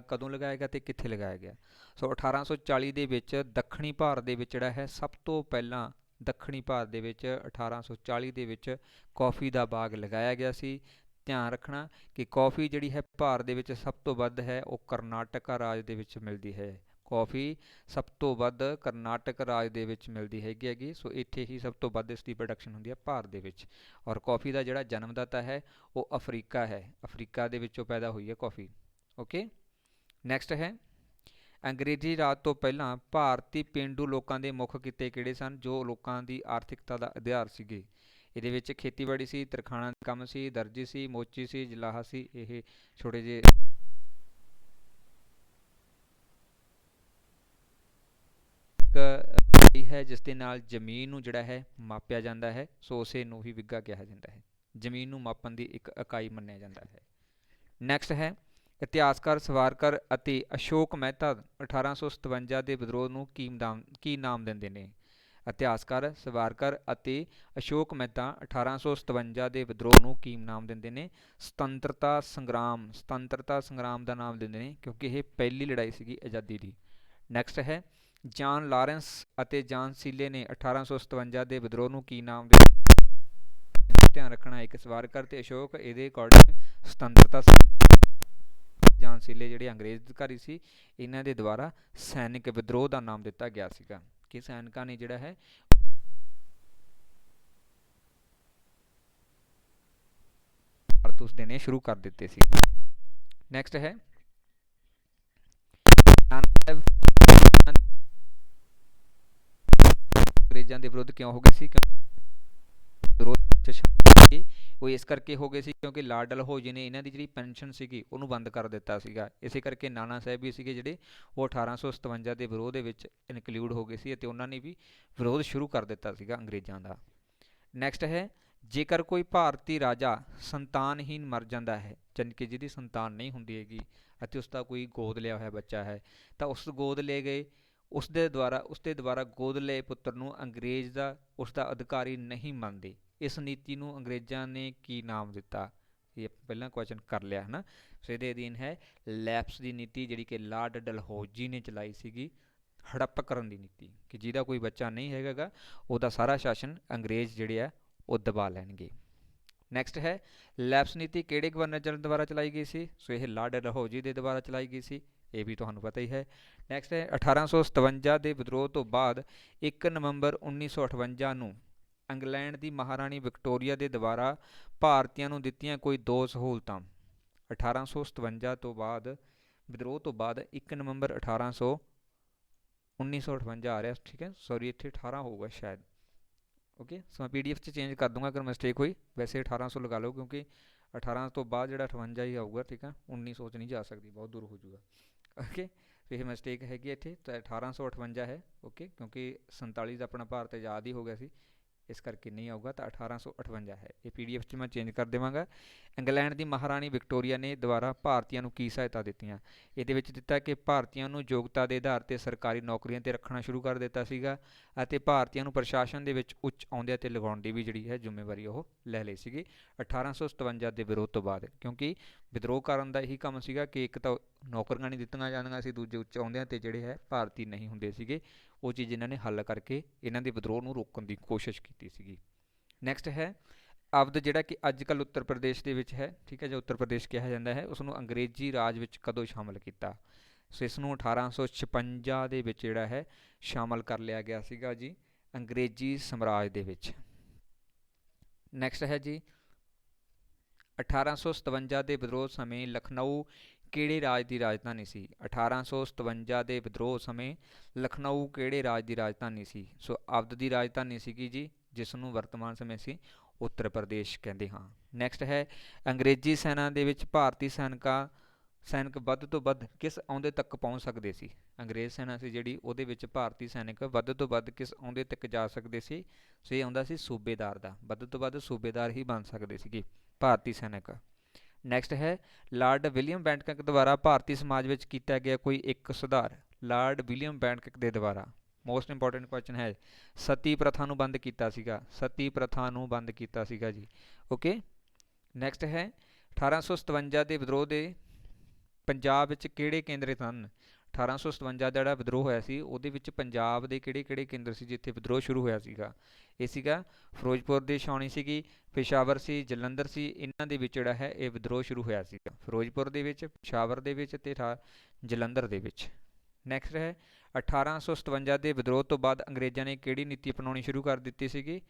ਕਦੋਂ ਲਗਾਇਆ ਗਿਆ ਅਤੇ ਕਿੱਥੇ ਲਗਾਇਆ ਗਿਆ? ਸੋ 1840 ਦੇ ਵਿੱਚ ਦੱਖਣੀ ਭਾਰਤ ਦੇ ਵਿੱਚ ਜਿਹੜਾ ਹੈ ਸਭ ਤੋਂ ਪਹਿਲਾਂ 1840 ਦੇ ਵਿੱਚ ਕੌਫੀ ਦਾ ਬਾਗ ਲਗਾਇਆ ਗਿਆ ਸੀ। ਧਿਆਨ ਰੱਖਣਾ ਕਿ ਕੌਫੀ ਜਿਹੜੀ ਹੈ ਭਾਰਤ ਦੇ ਵਿੱਚ ਸਭ ਤੋਂ ਵੱਧ ਹੈ ਉਹ ਕਰਨਾਟਕਾ ਰਾਜ ਦੇ ਵਿੱਚ ਮਿਲਦੀ ਹੈ। ਕੌਫੀ ਸਭ ਤੋਂ ਵੱਧ ਕਰਨਾਟਕ ਰਾਜ ਦੇ ਵਿੱਚ ਮਿਲਦੀ ਹੈਗੀ। ਸੋ ਇੱਥੇ ਹੀ ਸਭ ਤੋਂ ਵੱਧ ਇਸ ਦੀ ਪ੍ਰੋਡਕਸ਼ਨ ਹੁੰਦੀ ਹੈ ਭਾਰਤ ਦੇ ਵਿੱਚ। ਔਰ ਕੌਫੀ ਦਾ ਜਿਹੜਾ ਜਨਮਦਾਤਾ ਹੈ ਉਹ ਅਫਰੀਕਾ ਹੈ, ਅਫਰੀਕਾ ਦੇ ਵਿੱਚੋਂ ਪੈਦਾ ਹੋਈ ਹੈ ਕੌਫੀ। ਓਕੇ, ਨੈਕਸਟ ਹੈ ਅੰਗਰੇਜ਼ੀ ਰਾਜ ਤੋਂ ਪਹਿਲਾਂ ਭਾਰਤੀ ਪੇਂਡੂ ਲੋਕਾਂ ਦੇ ਮੁੱਖ ਕਿੱਤੇ ਕਿਹੜੇ ਸਨ ਜੋ ਲੋਕਾਂ ਦੀ ਆਰਥਿਕਤਾ ਦਾ ਆਧਾਰ ਸੀਗੇ? ਇਹਦੇ ਵਿੱਚ ਖੇਤੀਬਾੜੀ ਸੀ, ਤਰਖਾਣਾ ਦਾ ਕੰਮ ਸੀ, ਦਰਜੀ ਸੀ, ਮੋਚੀ ਸੀ, ਜਲਾਹਾ ਸੀ। ਇਹ ਛੋਟੇ ਜਿਹੇ ਹੈ ਜਿਸ ਦੇ ਨਾਲ ਜ਼ਮੀਨ ਨੂੰ ਜਿਹੜਾ ਹੈ ਮਾਪਿਆ ਜਾਂਦਾ ਹੈ, ਸੋ ਉਸੇ ਨੂੰ ਹੀ ਵਿੱਘਾ ਕਿਹਾ ਜਾਂਦਾ ਹੈ। ਜ਼ਮੀਨ ਨੂੰ ਮਾਪਣ ਦੀ ਇੱਕ ਇਕਾਈ ਮੰਨਿਆ ਜਾਂਦਾ ਹੈ। ਨੈਕਸਟ ਹੈ ਇਤਿਹਾਸਕਾਰ ਸਵਾਰਕਰ ਅਤੇ ਅਸ਼ੋਕ ਮਹਿਤਾ 1857 ਦੇ ਵਿਦਰੋਹ ਨੂੰ ਕੀ ਨਾਮ ਦਿੰਦੇ ਨੇ? ਇਤਿਹਾਸਕਾਰ ਸਵਾਰਕਰ ਅਤੇ ਅਸ਼ੋਕ ਮਹਿਤਾ 1857 ਦੇ ਵਿਦਰੋਹ ਨੂੰ ਕੀ ਨਾਮ ਦਿੰਦੇ ਨੇ? ਸੁਤੰਤਰਤਾ ਸੰਗਰਾਮ ਦਾ ਨਾਮ ਦਿੰਦੇ ਨੇ, ਕਿਉਂਕਿ ਇਹ ਪਹਿਲੀ ਲੜਾਈ ਸੀਗੀ ਆਜ਼ਾਦੀ ਦੀ। ਨੈਕਸਟ ਹੈ ਜਾਨ ਲਾਰੈਂਸ ਅਤੇ ਜਾਨ ਸੀਲੇ ਨੇ 1857 ਦੇ ਵਿਦਰੋਹ ਨੂੰ ਕੀ ਨਾਮ ਦਿੱਤਾ? ਧਿਆਨ ਰੱਖਣਾ ਇੱਕ ਸਵਾਰਕਰ ਤੇ ਅਸ਼ੋਕ, ਇਹਦੇ ਅਕੋਰਡਿੰਗ ਸੁਤੰਤਰਤਾ ਜਾਨ ਸੀਲੇ ਜਿਹੜੇ ਅੰਗਰੇਜ਼ ਅਧਿਕਾਰੀ ਸੀ ਇਹਨਾਂ ਦੇ ਦੁਆਰਾ ਸੈਨਿਕ ਵਿਦਰੋਹ ਦਾ ਨਾਮ ਦਿੱਤਾ ਗਿਆ ਸੀਗਾ ਕਿ ਸੈਨਿਕਾਂ ਨੇ ਜਿਹੜਾ ਹੈ ਕਾਰਤੂਸ ਦੇਣੇ ਸ਼ੁਰੂ ਕਰ ਦਿੱਤੇ ਸੀ। ਨੈਕਸਟ ਹੈ ਅੰਗਰੇਜ਼ਾਂ ਦੇ ਵਿਰੁੱਧ ਕਿਉਂ ਹੋ ਗਏ ਸੀ? ਉਹ ਇਸ ਕਰਕੇ ਹੋ ਗਏ ਸੀ ਕਿਉਂਕਿ ਲਾਰਡ ਡਲਹੌਜ਼ੀ ਨੇ ਇਹਨਾਂ ਦੀ ਜਿਹੜੀ ਪੈਨਸ਼ਨ ਸੀਗੀ ਉਹਨੂੰ ਬੰਦ ਕਰ ਦਿੱਤਾ ਸੀਗਾ। ਇਸੇ ਕਰਕੇ ਨਾਨਾ ਸਾਹਿਬ ਵੀ ਸੀਗੇ ਜਿਹੜੇ ਉਹ 1857 ਦੇ ਵਿਰੋਧ ਦੇ ਵਿੱਚ ਇਨਕਲੂਡ ਹੋ ਗਏ ਸੀ ਅਤੇ ਉਹਨਾਂ ਨੇ ਵੀ ਵਿਰੋਧ ਸ਼ੁਰੂ ਕਰ ਦਿੱਤਾ ਸੀਗਾ ਅੰਗਰੇਜ਼ਾਂ ਦਾ। ਨੈਕਸਟ ਹੈ ਜੇਕਰ ਕੋਈ ਭਾਰਤੀ ਰਾਜਾ ਸੰਤਾਨਹੀਨ ਮਰ ਜਾਂਦਾ ਹੈ, ਜਾਣੀ ਕਿ ਜਿਹਦੀ ਸੰਤਾਨ ਨਹੀਂ ਹੁੰਦੀ ਹੈਗੀ ਅਤੇ ਉਸ ਦਾ ਕੋਈ ਗੋਦ ਲਿਆ ਹੋਇਆ ਬੱਚਾ ਹੈ, ਤਾਂ ਉਸਦੇ ਦੁਆਰਾ ਗੋਦ ਲਏ ਪੁੱਤਰ ਨੂੰ ਅੰਗਰੇਜ਼ ਦਾ ਉਸਦਾ ਅਧਿਕਾਰੀ ਨਹੀਂ ਮੰਨਦੇ। ਇਸ ਨੀਤੀ ਨੂੰ ਅੰਗਰੇਜ਼ਾਂ ਨੇ ਕੀ ਨਾਮ ਦਿੱਤਾ? ਇਹ ਪਹਿਲਾਂ ਕੁਐਸਚਨ ਕਰ ਲਿਆ ਹੈ ਨਾ। ਸੋ ਇਹਦੇ ਅਧੀਨ ਹੈ ਲੈਪਸ ਦੀ ਨੀਤੀ, ਜਿਹੜੀ ਕਿ ਲਾਰਡ ਡਲਹੌਜੀ ਨੇ ਚਲਾਈ ਸੀਗੀ, ਹੜੱਪ ਕਰਨ ਦੀ ਨੀਤੀ, ਕਿ ਜਿਹਦਾ ਕੋਈ ਬੱਚਾ ਨਹੀਂ ਹੈਗਾ ਗਾ ਉਹਦਾ ਸਾਰਾ ਸ਼ਾਸਨ ਅੰਗਰੇਜ਼ ਜਿਹੜੇ ਆ ਉਹ ਦਬਾ ਲੈਣਗੇ। ਨੈਕਸਟ ਹੈ ਲੈਪਸ ਨੀਤੀ ਕਿਹੜੇ ਗਵਰਨਰ ਜਨਰਲ ਦੁਆਰਾ ਚਲਾਈ ਗਈ ਸੀ? ਸੋ ਇਹ ਲਾਰਡ ਡਲਹੌਜੀ ਦੇ ਦੁਆਰਾ ਚਲਾਈ ਗਈ ਸੀ, ਇਹ ਵੀ ਤੁਹਾਨੂੰ ਪਤਾ ਹੀ ਹੈ। ਨੈਕਸਟ ਹੈ 1857 ਦੇ ਵਿਦਰੋਹ ਤੋਂ ਬਾਅਦ 1 ਨਵੰਬਰ 1958 ਨੂੰ ਇੰਗਲੈਂਡ ਦੀ ਮਹਾਰਾਣੀ ਵਿਕਟੋਰੀਆ ਦੇ ਦੁਆਰਾ ਭਾਰਤੀਆਂ ਨੂੰ ਦਿੱਤੀਆਂ ਕੋਈ 2 ਸਹੂਲਤਾਂ। 1857 ਤੋਂ ਬਾਅਦ ਵਿਦਰੋਹ ਤੋਂ ਬਾਅਦ 1 ਨਵੰਬਰ 1958 ਆ ਰਿਹਾ, ਠੀਕ ਹੈ, ਸੌਰੀ ਇੱਥੇ 18 ਹੋਊਗਾ ਸ਼ਾਇਦ। ਓਕੇ, ਸੋ ਮੈਂ PDF 'ਚ ਚੇਂਜ ਕਰ ਦੂੰਗਾ ਅਗਰ ਮਿਸਟੇਕ ਹੋਈ, ਵੈਸੇ 1800 ਲਗਾ ਲਓ ਕਿਉਂਕਿ 18 ਤੋਂ ਬਾਅਦ ਜਿਹੜਾ 58 ਹੀ ਆਊਗਾ, ਠੀਕ ਹੈ, 1900 'ਚ ਨਹੀਂ ਜਾ ਸਕਦੀ, ਬਹੁਤ ਦੂਰ ਹੋ ਜੂਗਾ। ਓਕੇ, ਇਹ ਮਿਸਟੇਕ ਹੈਗੀ ਇੱਥੇ, ਤਾਂ 1858 ਹੈ। ਓਕੇ, ਕਿਉਂਕਿ 47 ਦਾ ਆਪਣਾ ਭਾਰਤ ਆਜ਼ਾਦ ਹੀ ਹੋ ਗਿਆ ਸੀ, ਇਸ ਕਰਕੇ ਨਹੀਂ ਆਊਗਾ, ਤਾਂ 1858 ਹੈ। ਇਹ PDF 'ਚ ਮੈਂ ਚੇਂਜ ਕਰ ਦੇਵਾਂਗਾ। ਇੰਗਲੈਂਡ ਦੀ ਮਹਾਰਾਣੀ ਵਿਕਟੋਰੀਆ ਨੇ ਦੁਆਰਾ ਭਾਰਤੀਆਂ ਨੂੰ ਕੀ ਸਹਾਇਤਾ ਦਿੱਤੀਆਂ? ਇਹਦੇ ਵਿੱਚ ਦਿੱਤਾ ਕਿ ਭਾਰਤੀਆਂ ਨੂੰ ਯੋਗਤਾ ਦੇ ਆਧਾਰ 'ਤੇ ਸਰਕਾਰੀ ਨੌਕਰੀਆਂ 'ਤੇ ਰੱਖਣਾ ਸ਼ੁਰੂ ਕਰ ਦਿੱਤਾ ਸੀਗਾ, ਅਤੇ ਭਾਰਤੀਆਂ ਨੂੰ ਪ੍ਰਸ਼ਾਸਨ ਦੇ ਵਿੱਚ ਉੱਚ ਅਹੁਦਿਆਂ 'ਤੇ ਲਗਾਉਣ ਦੀ ਵੀ ਜਿਹੜੀ ਹੈ ਜ਼ਿੰਮੇਵਾਰੀ ਉਹ ਲੈ ਲਈ ਸੀਗੀ 1857 ਦੇ ਵਿਰੋਧ ਤੋਂ ਬਾਅਦ, ਕਿਉਂਕਿ ਵਿਦਰੋਹ ਕਰਨ ਦਾ ਇਹੀ ਕੰਮ ਸੀਗਾ ਕਿ ਇੱਕ ਤਾਂ ਨੌਕਰੀਆਂ ਨਹੀਂ ਦਿੱਤੀਆਂ ਜਾਂਦੀਆਂ ਸੀ, ਦੂਜੇ ਉੱਚ ਅਹੁਦਿਆਂ 'ਤੇ ਜਿਹੜੇ ਹੈ ਭਾਰਤੀ ਨਹੀਂ ਹੁੰਦੇ ਸੀਗੇ। ਉਹ ਚੀਜ਼ ਇਹਨਾਂ ਨੇ ਹੱਲ ਕਰਕੇ ਇਹਨਾਂ ਦੇ ਵਿਦਰੋਹ ਨੂੰ ਰੋਕਣ ਦੀ ਕੋਸ਼ਿਸ਼ ਕੀਤੀ ਸੀਗੀ। ਨੈਕਸਟ ਹੈ ਅਵਧ, ਜਿਹੜਾ ਕਿ ਅੱਜ ਕੱਲ੍ਹ ਉੱਤਰ ਪ੍ਰਦੇਸ਼ ਦੇ ਵਿੱਚ ਹੈ, ਠੀਕ ਹੈ, ਜੋ ਉੱਤਰ ਪ੍ਰਦੇਸ਼ ਕਿਹਾ ਜਾਂਦਾ ਹੈ, ਉਸ ਨੂੰ ਅੰਗਰੇਜ਼ੀ ਰਾਜ ਵਿੱਚ ਕਦੋਂ ਸ਼ਾਮਲ ਕੀਤਾ? ਸੋ ਇਸ ਨੂੰ 1856 ਦੇ ਵਿੱਚ ਜਿਹੜਾ ਹੈ ਸ਼ਾਮਲ ਕਰ ਲਿਆ ਗਿਆ ਸੀਗਾ ਜੀ ਅੰਗਰੇਜ਼ੀ ਸਮਰਾਜ ਦੇ ਵਿੱਚ। ਨੈਕਸਟ ਹੈ ਜੀ 1857 ਦੇ ਵਿਦਰੋਹ ਸਮੇਂ ਲਖਨਊ ਕਿਹੜੇ ਰਾਜ ਦੀ ਰਾਜਧਾਨੀ ਸੀ? 1857 ਦੇ ਵਿਦਰੋਹ ਸਮੇਂ ਲਖਨਊ ਕਿਹੜੇ ਰਾਜ ਦੀ ਰਾਜਧਾਨੀ ਸੀ? ਸੋ ਅਵਧ ਦੀ ਰਾਜਧਾਨੀ ਸੀਗੀ ਜੀ, ਜਿਸ ਨੂੰ ਵਰਤਮਾਨ ਸਮੇਂ ਅਸੀਂ ਉੱਤਰ ਪ੍ਰਦੇਸ਼ ਕਹਿੰਦੇ ਹਾਂ। ਨੈਕਸਟ ਹੈ ਅੰਗਰੇਜ਼ੀ ਸੈਨਾ ਦੇ ਵਿੱਚ ਭਾਰਤੀ ਸੈਨਿਕ ਵੱਧ ਤੋਂ ਵੱਧ ਕਿਸ ਅਹੁਦੇ ਤੱਕ ਪਹੁੰਚ ਸਕਦੇ ਸੀ? ਅੰਗਰੇਜ਼ ਸੈਨਾ ਸੀ ਜਿਹੜੀ, ਉਹਦੇ ਵਿੱਚ ਭਾਰਤੀ ਸੈਨਿਕ ਵੱਧ ਤੋਂ ਵੱਧ ਕਿਸ ਅਹੁਦੇ ਤੱਕ ਜਾ ਸਕਦੇ ਸੀ? ਸੋ ਇਹ ਆਉਂਦਾ ਸੀ ਸੂਬੇਦਾਰ ਦਾ, ਵੱਧ ਤੋਂ ਵੱਧ ਸੂਬੇਦਾਰ ਹੀ ਬਣ ਸਕਦੇ ਸੀਗੇ ਭਾਰਤੀ ਸੈਨਿਕ। ਨੈਕਸਟ ਹੈ ਲਾਰਡ ਵਿਲੀਅਮ ਬੈਂਟਿੰਕ ਦੁਆਰਾ ਭਾਰਤੀ ਸਮਾਜ ਵਿੱਚ ਕੀਤਾ ਗਿਆ ਕੋਈ ਇੱਕ ਸੁਧਾਰ? ਲਾਰਡ ਵਿਲੀਅਮ ਬੈਂਟਿੰਕ ਦੇ ਦੁਆਰਾ, ਮੋਸਟ ਇੰਪੋਰਟੈਂਟ ਕੁਐਸਚਨ ਹੈ, ਸਤੀ ਪ੍ਰਥਾ ਨੂੰ ਬੰਦ ਕੀਤਾ ਸੀਗਾ, ਸਤੀ ਪ੍ਰਥਾ ਨੂੰ ਬੰਦ ਕੀਤਾ ਸੀਗਾ ਜੀ। ਓਕੇ, ਨੈਕਸਟ ਹੈ 1857 ਦੇ ਵਿਦਰੋਹ ਦੇ ਪੰਜਾਬ ਵਿੱਚ ਕਿਹੜੇ ਕੇਂਦਰਿਤ ਹਨ? 1857 ਦਾ ਜਿਹੜਾ ਵਿਦਰੋਹ ਹੋਇਆ ਸੀ ਉਹਦੇ ਵਿੱਚ ਪੰਜਾਬ ਦੇ ਕਿਹੜੇ ਕਿਹੜੇ ਕੇਂਦਰ ਸੀ ਜਿੱਥੇ ਵਿਦਰੋਹ ਸ਼ੁਰੂ ਹੋਇਆ ਸੀਗਾ? ਇਹ ਸੀਗਾ ਫਿਰੋਜ਼ਪੁਰ ਦੀ ਛਾਉਣੀ ਸੀਗੀ, ਪੇਸ਼ਾਵਰ ਸੀ, ਜਲੰਧਰ ਸੀ, ਇਹਨਾਂ ਦੇ ਵਿੱਚ ਜਿਹੜਾ ਹੈ ਇਹ ਵਿਦਰੋਹ ਸ਼ੁਰੂ ਹੋਇਆ ਸੀਗਾ, ਫਿਰੋਜ਼ਪੁਰ ਦੇ ਵਿੱਚ, ਪੇਸ਼ਾਵਰ ਦੇ ਵਿੱਚ ਅਤੇ ਜਲੰਧਰ ਦੇ ਵਿੱਚ। ਨੈਕਸਟ ਹੈ 1857 ਦੇ ਵਿਦਰੋਹ ਤੋਂ ਬਾਅਦ ਅੰਗਰੇਜ਼ਾਂ ਨੇ ਕਿਹੜੀ ਨੀਤੀ ਅਪਣਾਉਣੀ ਸ਼ੁਰੂ ਕਰ ਦਿੱਤੀ ਸੀਗੀ?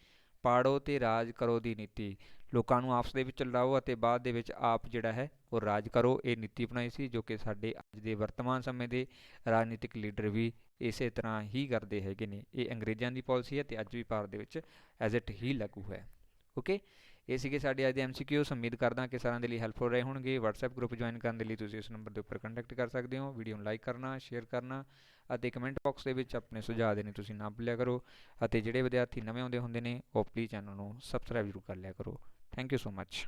ਪਾੜੋ ਤੇ ਰਾਜ ਕਰੋ ਦੀ ਨੀਤੀ, ਲੋਕਾਂ ਨੂੰ ਆਪਸ ਦੇ ਵਿੱਚ ਲੜਾਓ ਅਤੇ ਬਾਅਦ ਦੇ ਵਿੱਚ ਆਪ ਜਿਹੜਾ ਹੈ ਉਹ ਰਾਜ ਕਰੋ, ਇਹ ਨੀਤੀ ਅਪਣਾਈ ਸੀ, ਜੋ ਕਿ ਸਾਡੇ ਅੱਜ ਦੇ ਵਰਤਮਾਨ ਸਮੇਂ ਦੇ ਰਾਜਨੀਤਿਕ ਲੀਡਰ ਵੀ ਇਸੇ ਤਰ੍ਹਾਂ ਹੀ ਕਰਦੇ ਹੈਗੇ ਨੇ। ਇਹ ਅੰਗਰੇਜ਼ਾਂ ਦੀ ਪਾਲਿਸੀ ਹੈ ਅਤੇ ਅੱਜ ਵੀ ਭਾਰਤ ਦੇ ਵਿੱਚ ਐਜ਼ ਇਟ ਹੀ ਲਾਗੂ ਹੈ। ਓਕੇ, ਇਹ ਸੀਗੇ ਸਾਡੇ ਅੱਜ ਦੇ MCQs। ਉਮੀਦ ਕਰਦਾ ਕਿ ਸਾਰਿਆਂ ਦੇ ਲਈ ਹੈਲਪਫੁਲ ਰਹੇ ਹੋਣਗੇ। WhatsApp ਗਰੁੱਪ ਜੁਆਇਨ ਕਰਨ ਦੇ ਲਈ ਤੁਸੀਂ ਇਸ ਨੰਬਰ ਦੇ ਉੱਪਰ ਕੰਟੈਕਟ ਕਰ ਸਕਦੇ ਹੋ। ਵੀਡੀਓ ਨੂੰ ਲਾਈਕ ਕਰਨਾ, ਸ਼ੇਅਰ ਕਰਨਾ ਅਤੇ ਕਮੈਂਟ ਬਾਕਸ ਦੇ ਵਿੱਚ ਆਪਣੇ ਸੁਝਾਅ ਦੇਣੇ ਤੁਸੀਂ ਨਾ ਭੁੱਲਿਆ ਕਰੋ। ਅਤੇ ਜਿਹੜੇ ਵਿਦਿਆਰਥੀ ਨਵੇਂ ਆਉਂਦੇ ਹੁੰਦੇ ਨੇ ਉਹ ਪਲੀਜ਼ ਚੈਨਲ ਨੂੰ ਸਬਸਕ੍ਰਾਈਬ ਜ਼ਰੂਰ ਕਰ ਲਿਆ ਕਰੋ। Thank you so much.